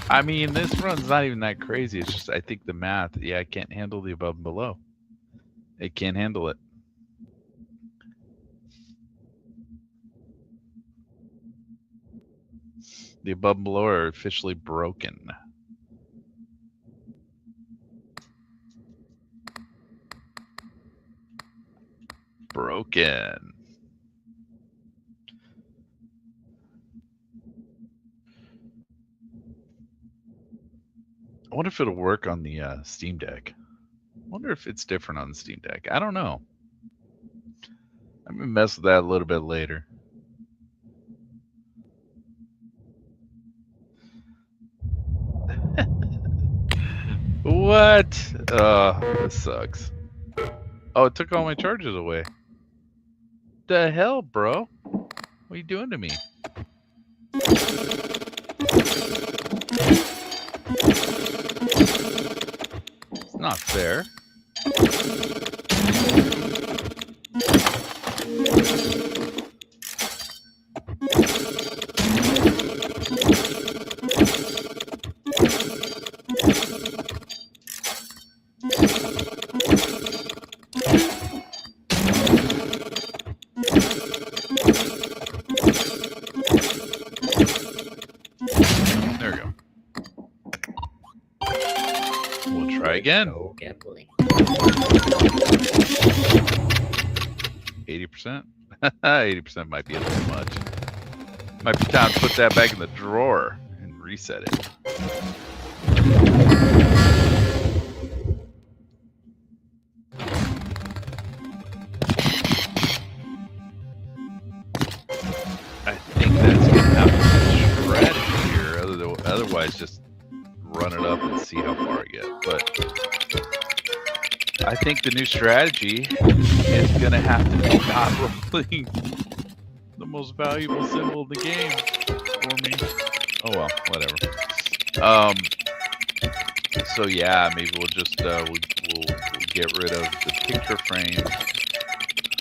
I mean, this run's not even that crazy. It's just, I think the math, yeah, I can't handle the above and below. It can't handle it. The above and below are officially broken. Broken. I wonder if it'll work on the Steam Deck. I wonder if it's different on the Steam Deck. I don't know. I'm gonna mess with that a little bit later. What? This sucks. Oh, it took all my charges away. The hell, bro? What are you doing to me? It's not fair. There we go. We'll try again. No gambling. 80%? 80% might be a little much. Might be time to put that back in the drawer and reset it. I think that's gonna have to be a strategy here. Otherwise, just run it up and see how far I get. But I think the new strategy is gonna have to be not rolling the most valuable symbol in the game for me. Oh well, whatever. So yeah, maybe we'll just we'll get rid of the picture frame.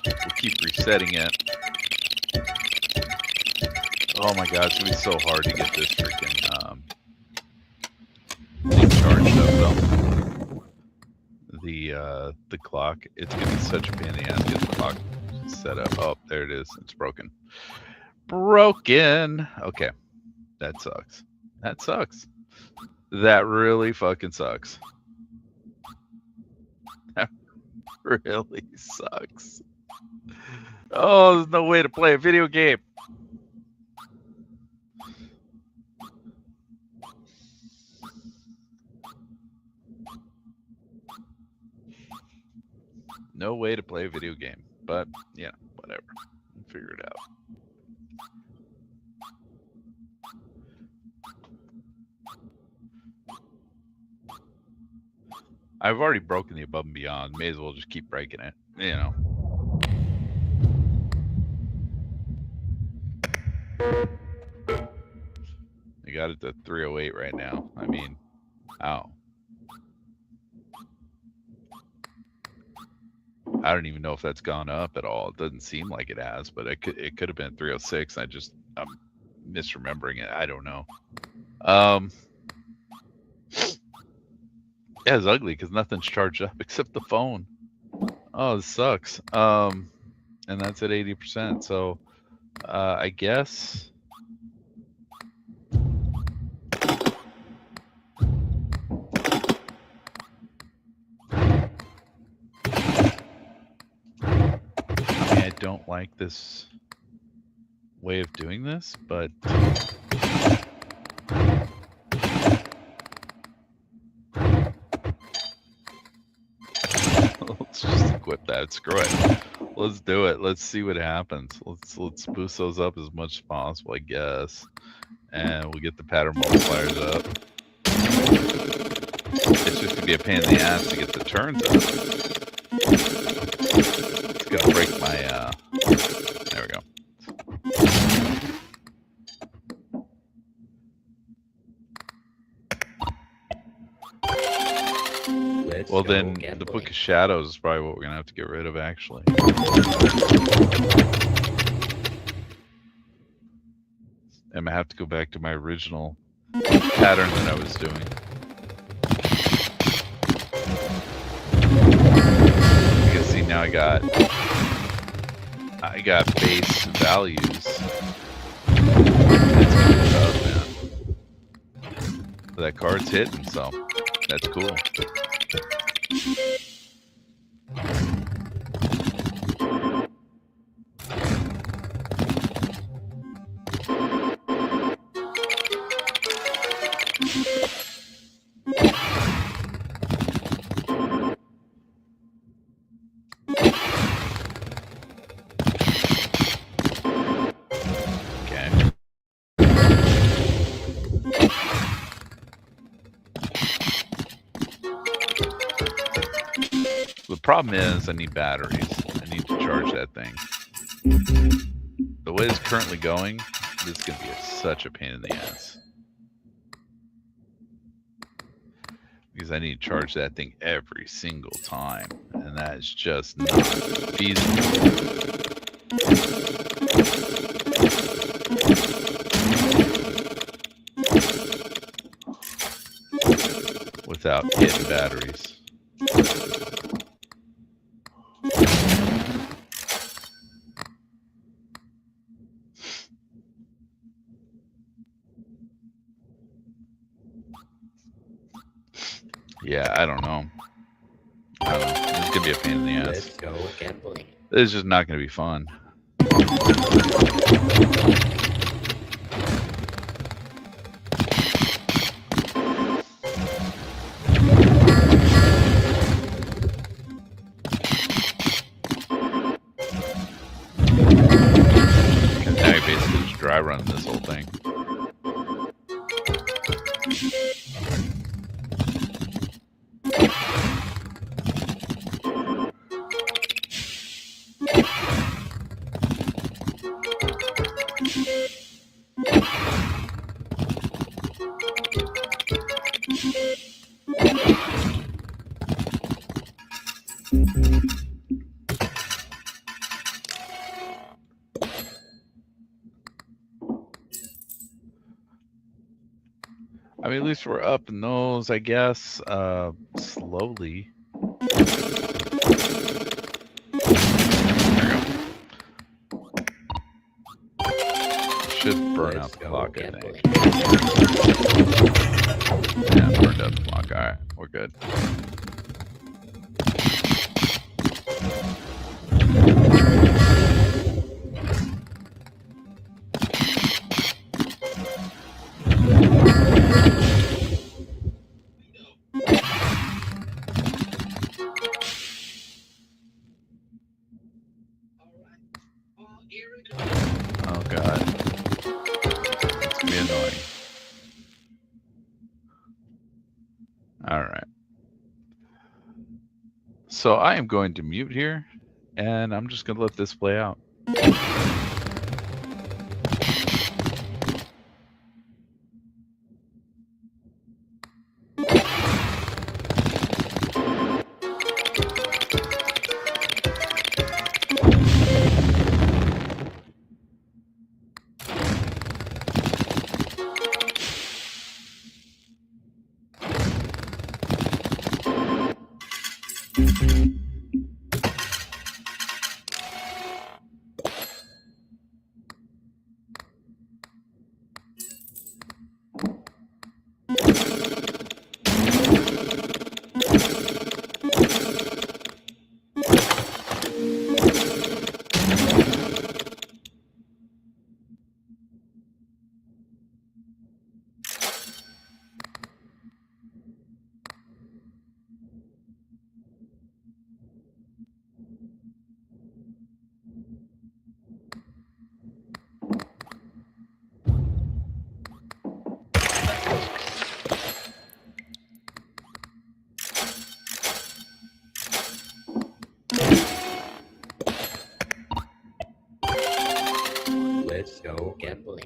We'll keep resetting it. Oh my god, it's gonna be so hard to get this freaking thing charged up though. The clock. It's gonna be such a pain in the ass to get the clock set up. Oh, there it is. It's broken. Broken. Okay. That sucks. That sucks. That really fucking sucks. That really sucks. Oh, there's no way to play a video game. No way to play a video game. But, yeah, whatever. We'll figure it out. I've already broken the above and beyond. May as well just keep breaking it, you know. I got it to 308 right now. I mean, ow. I don't even know if that's gone up at all. It doesn't seem like it has, but it could have been 306. I'm misremembering it. I don't know. Yeah, it's ugly because nothing's charged up except the phone. Oh, this sucks. And that's at 80%. So I guess I don't like this way of doing this, but let's just equip that. Screw it. Let's do it. Let's see what happens. Let's boost those up as much as possible, I guess. And we'll get the pattern multipliers up. It's just gonna be a pain in the ass to get the turns up. It's gonna break my there we go. Well, then the Book of Shadows is probably what we're gonna have to get rid of, actually. I'm gonna have to go back to my original pattern that I was doing. You can see now I got base values. It's gonna be tough, man. But that card's hitting, so that's cool. problem is I need batteries. I need to charge that thing. The way it's currently going, this is going to be such a pain in the ass. Because I need to charge that thing every single time. And that is just not feasible. Without hitting batteries. Yeah, I don't know. This is gonna be a pain in the ass. Let's go gambling. This is just not gonna be fun. Because now you're basically just dry running this whole thing. I mean, at least we're up in those, I guess, slowly. There we go. Should burn out the clock, I think. Yeah, burned out the clock. All right, we're good. Oh god, it's gonna be annoying. All right. So I am going to mute here, and I'm just gonna let this play out. Let's go gambling.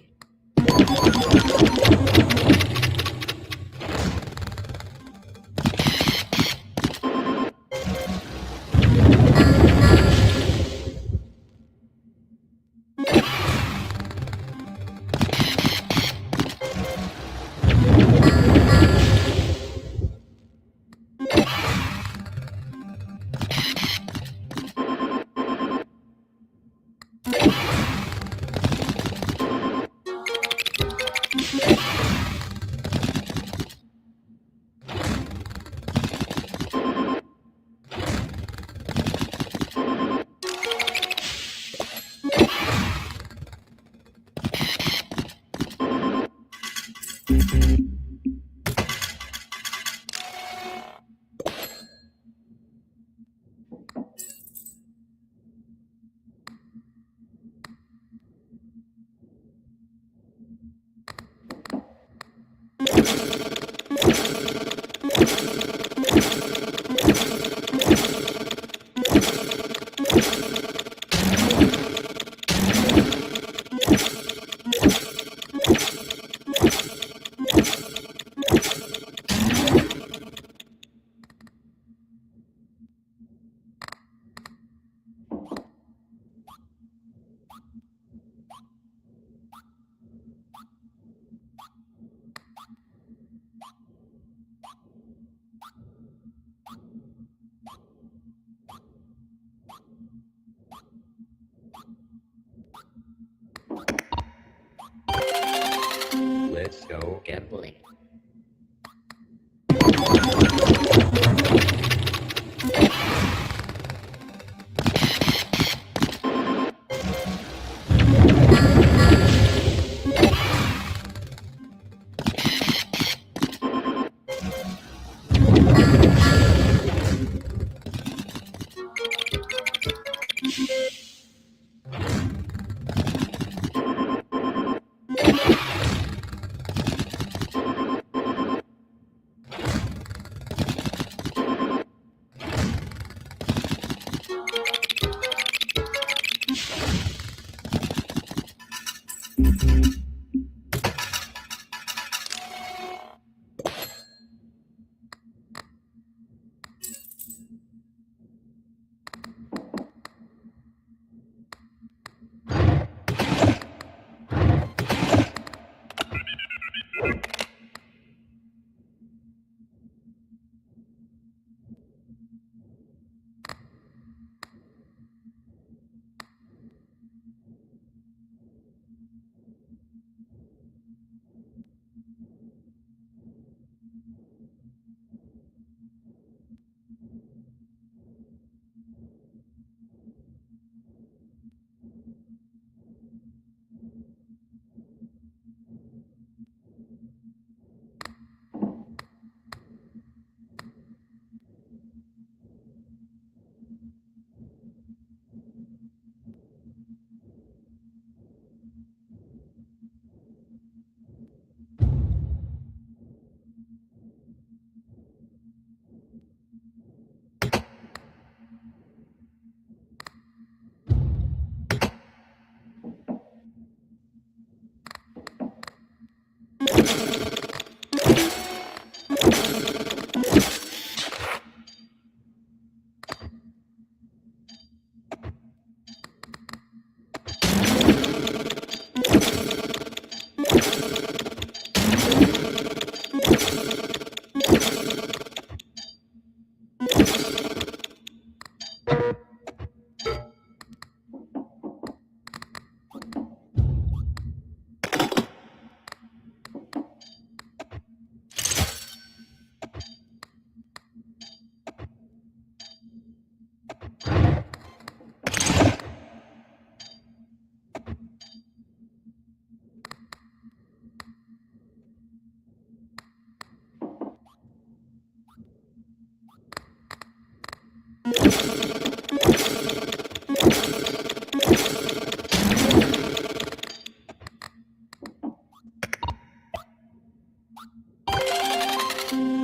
Let's go gambling.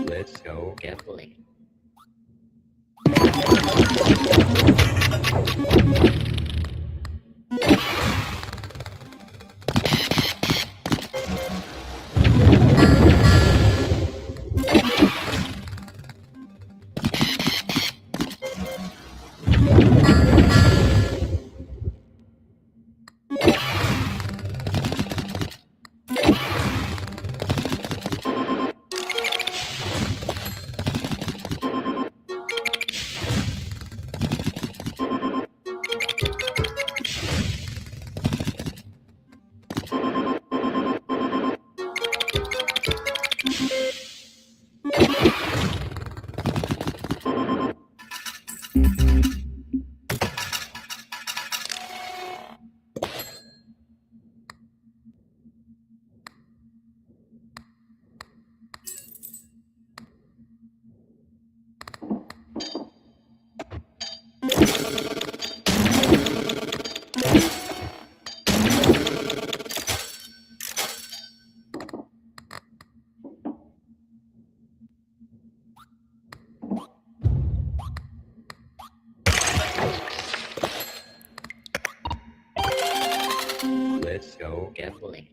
Let's go gambling. Let's go gambling.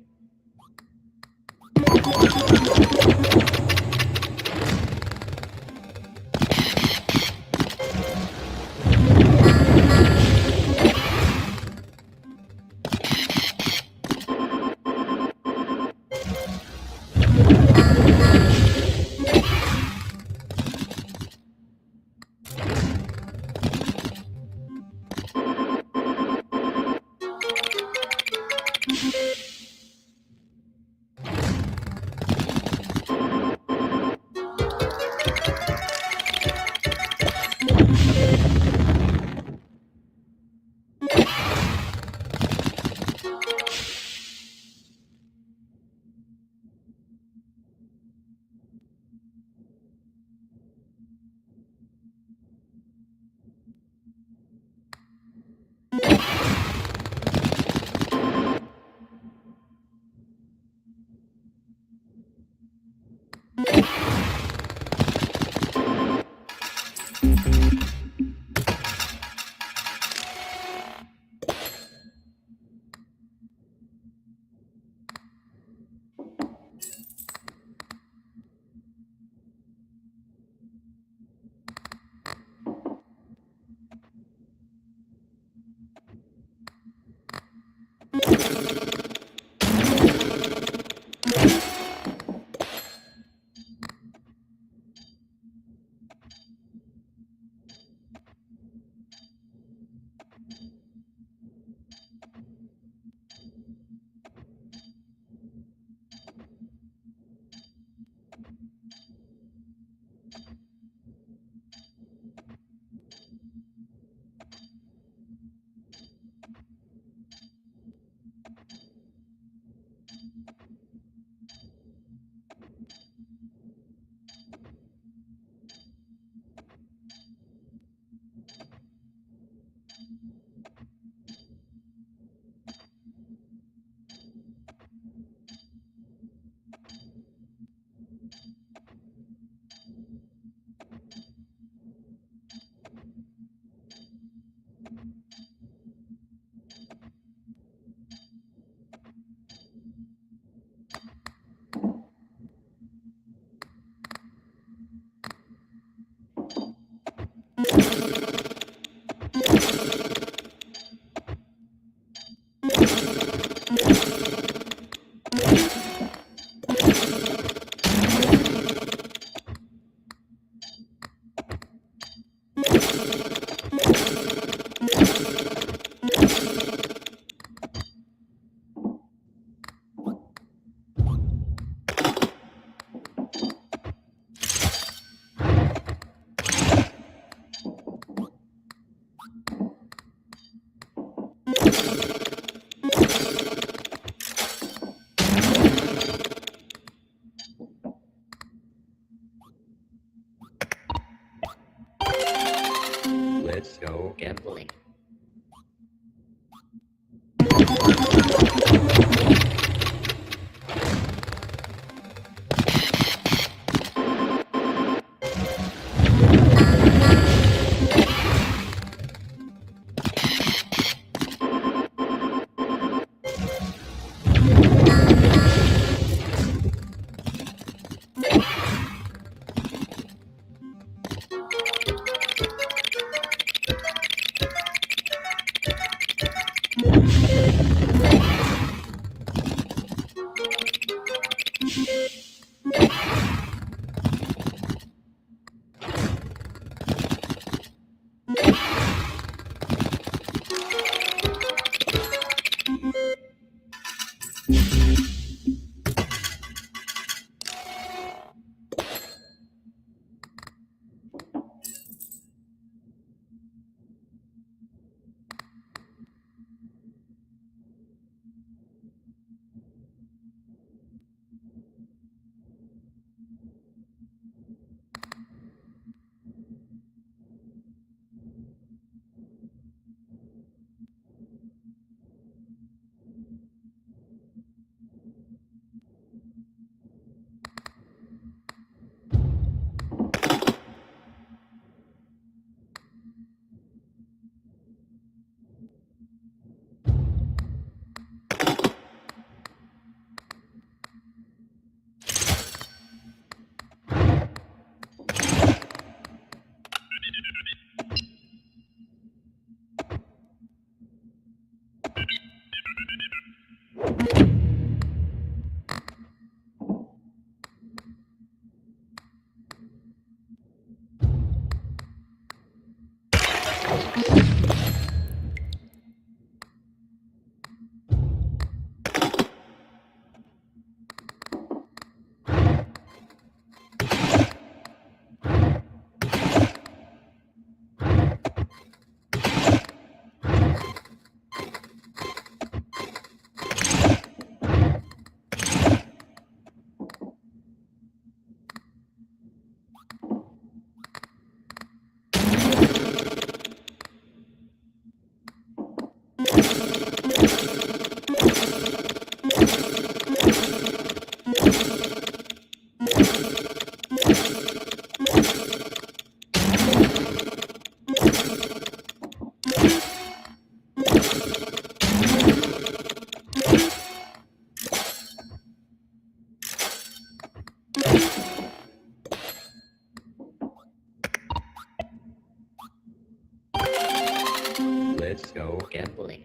Let's go gambling.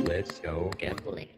Let's go gambling.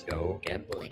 go gambling.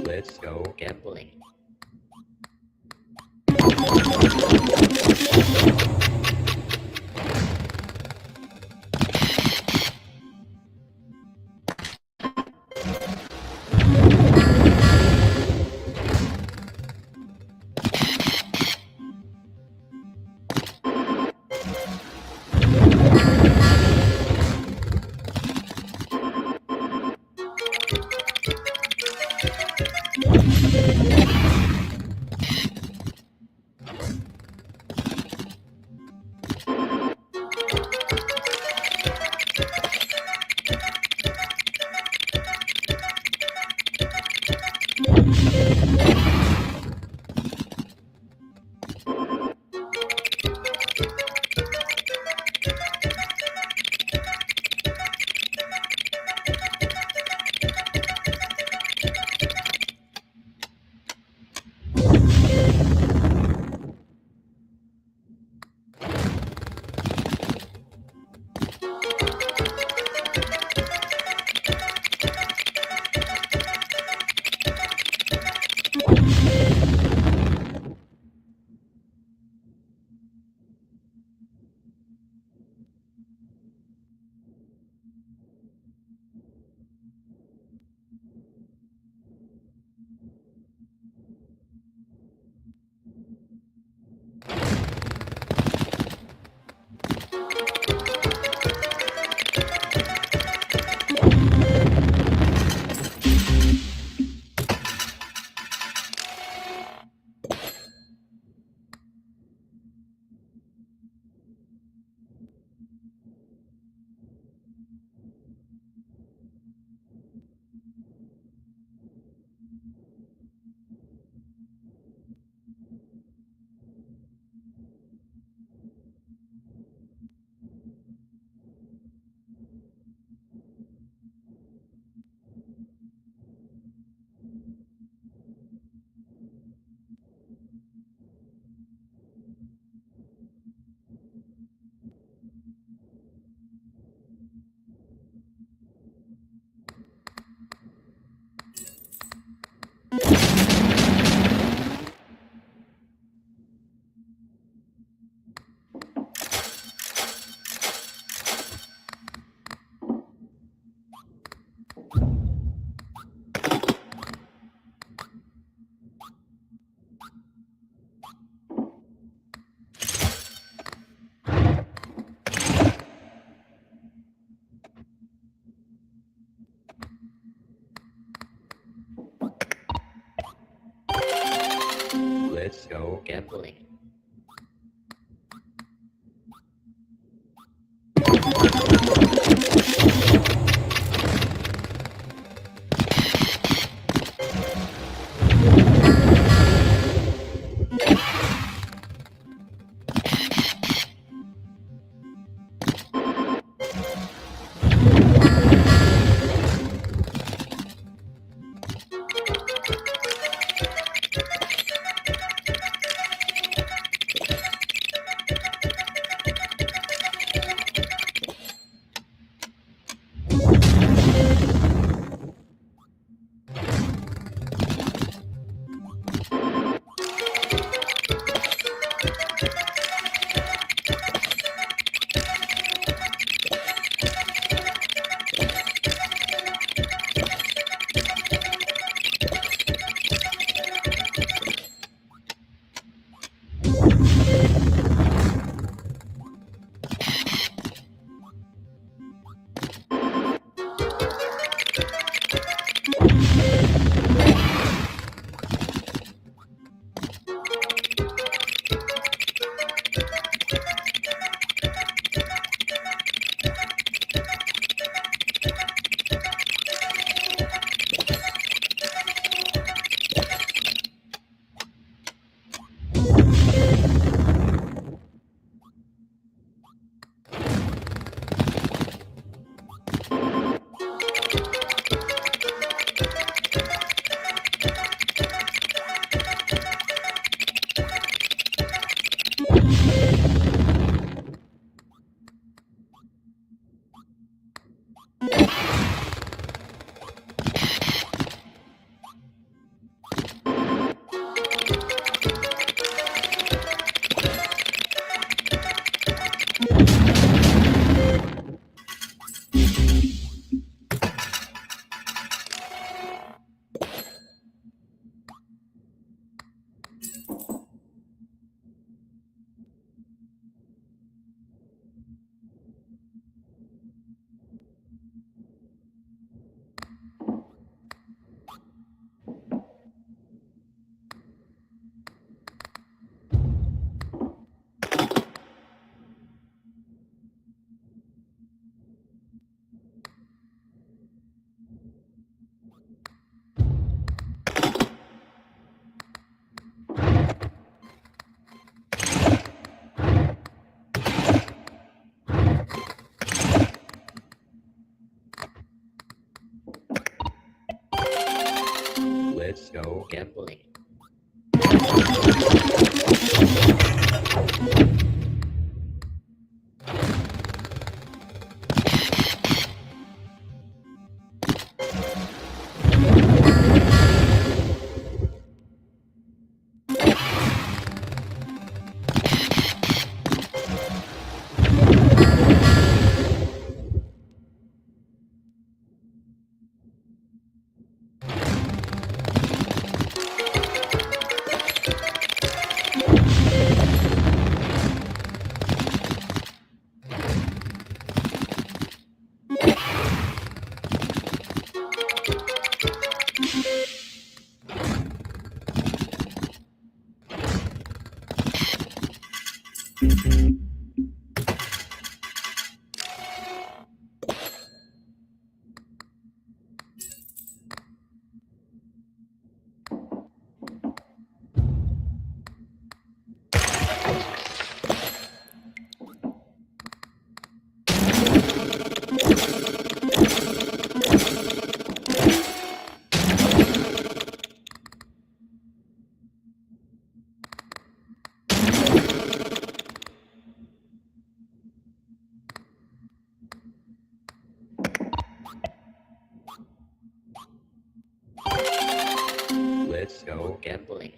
Let's go gambling. go gambling. Let's go gambling. Let's go gambling.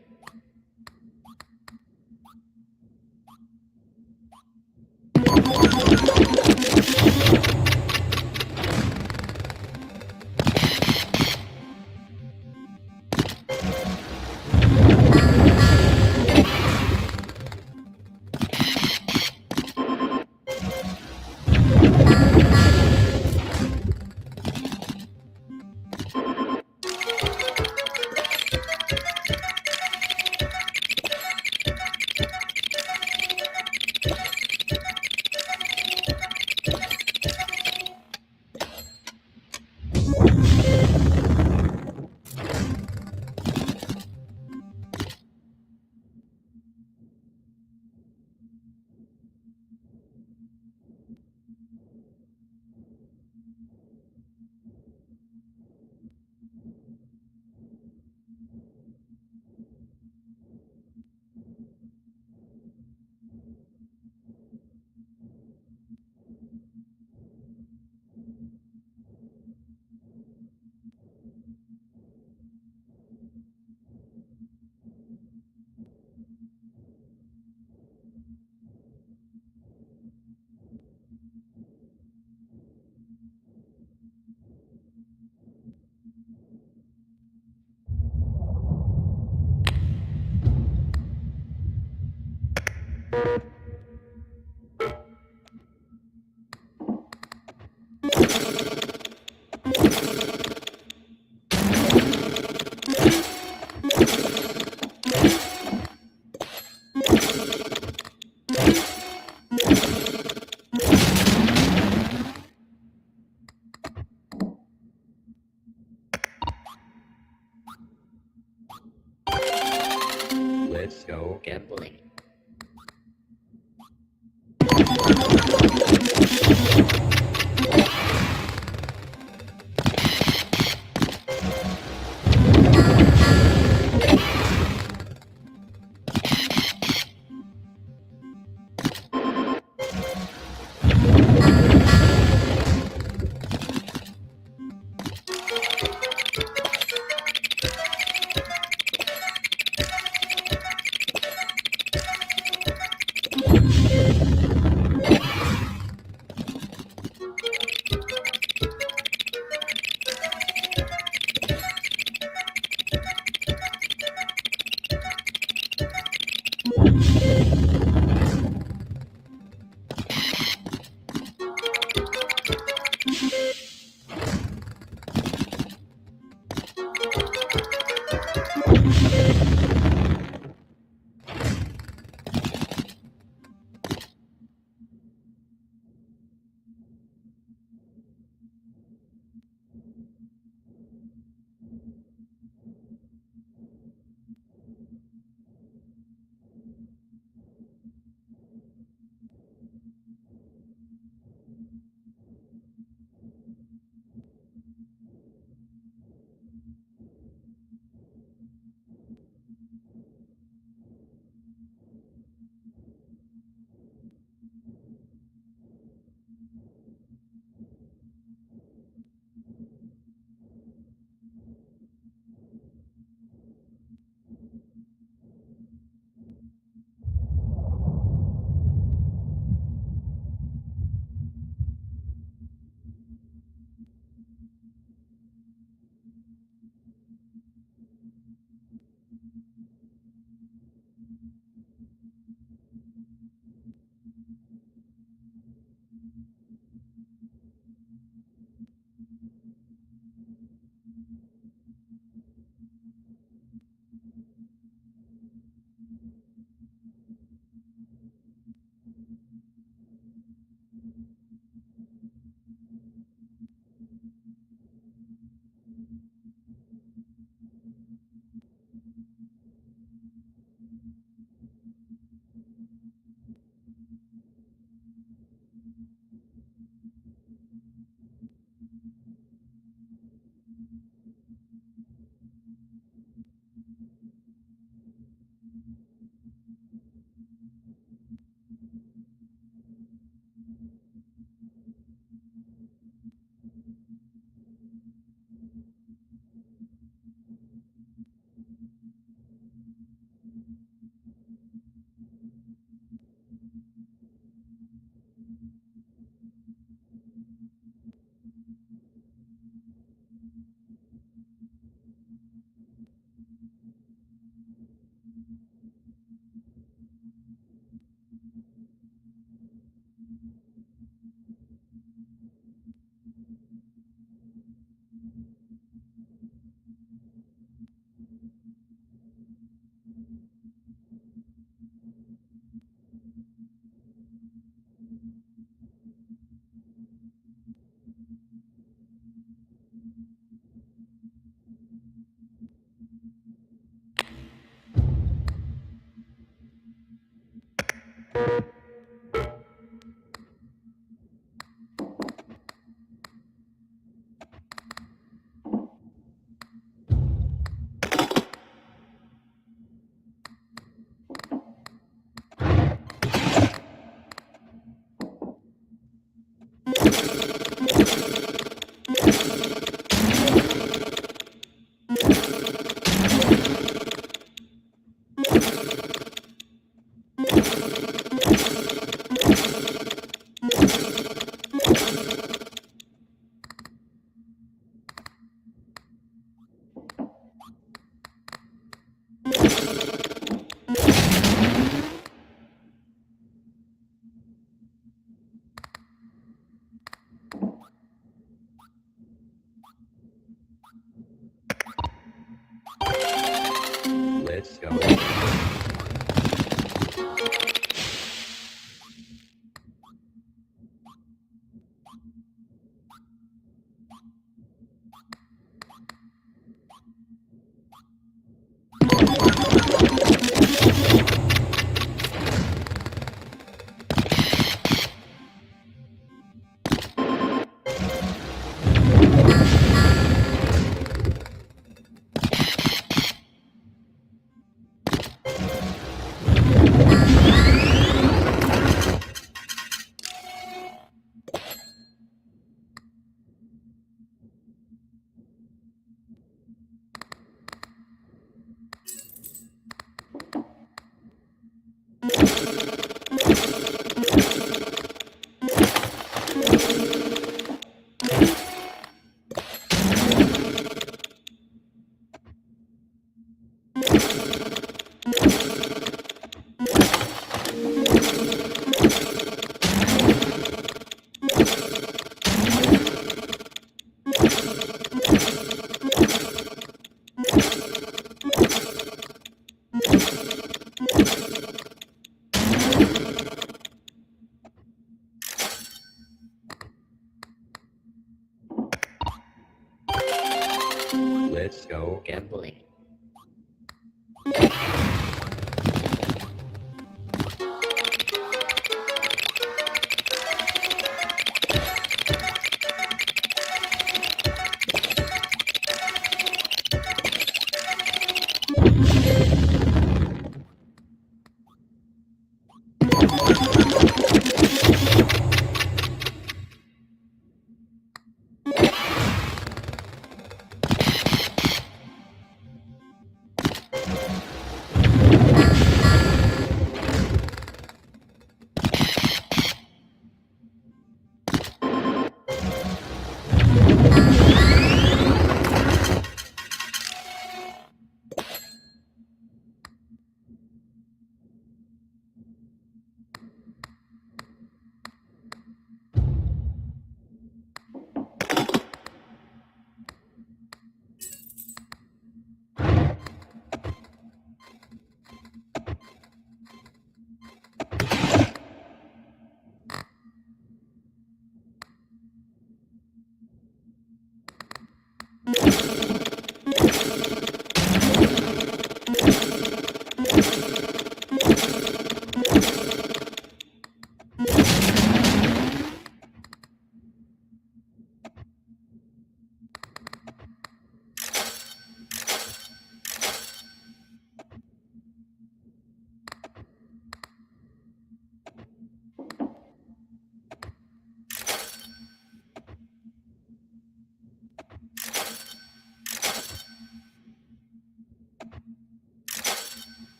Let's go gambling. Let's go gambling.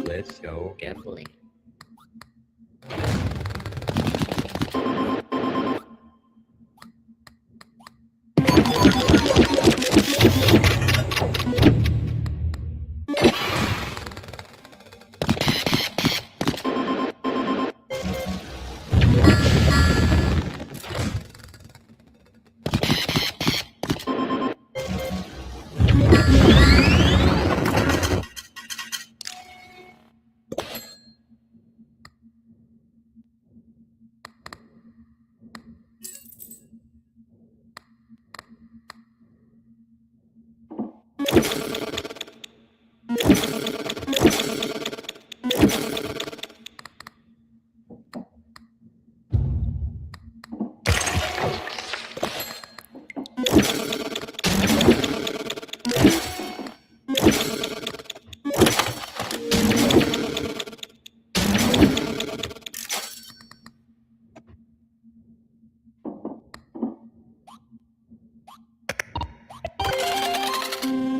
Let's go gambling.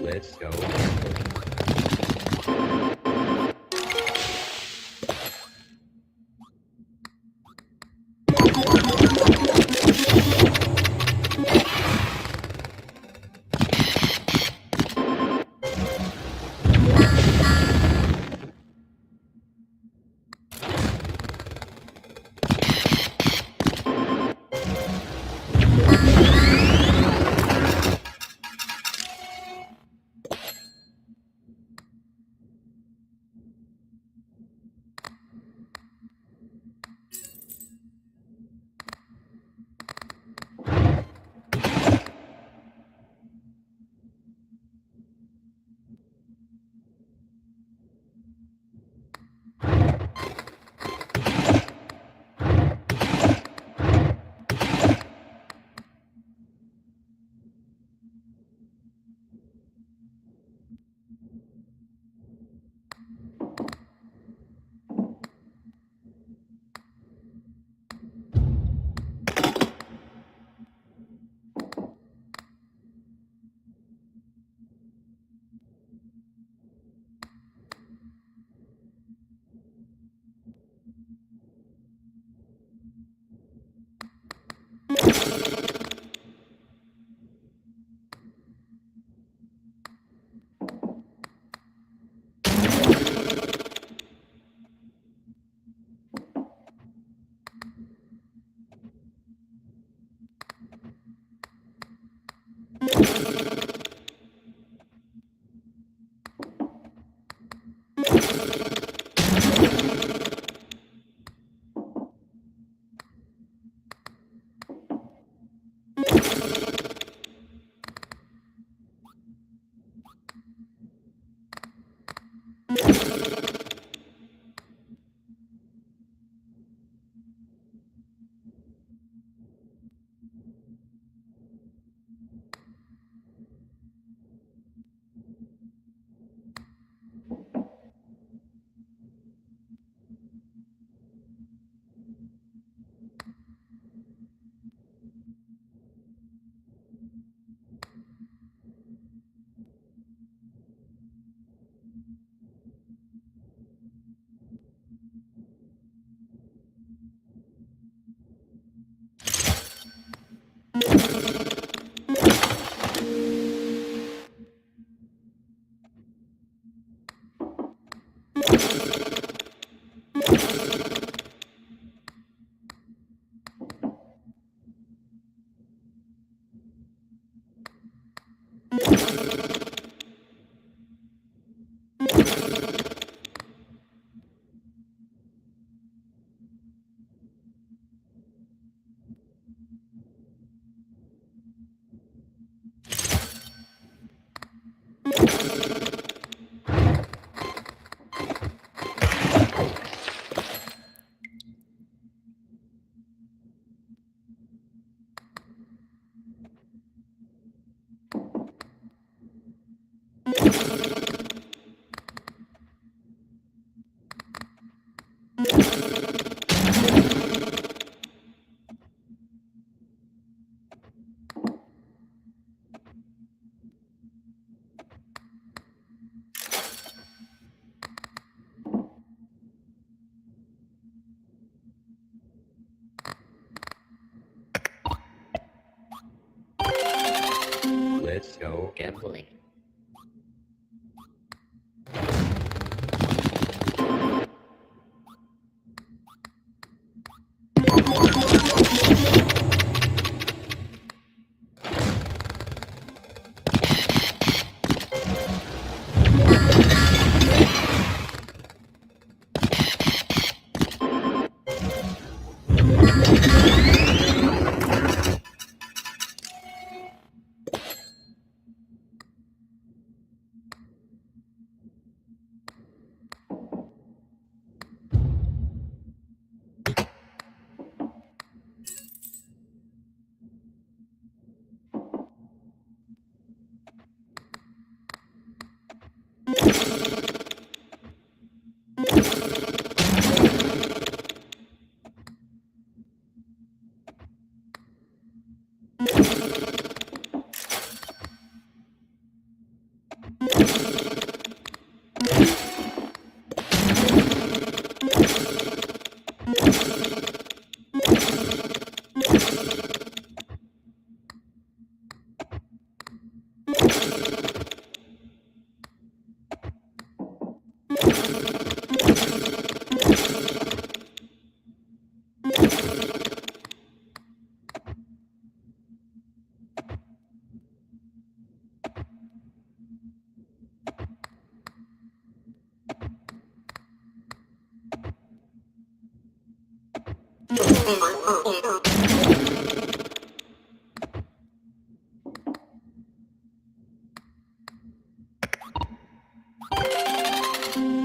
Let's go gambling. Let's go gambling.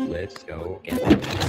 Let's go gambling.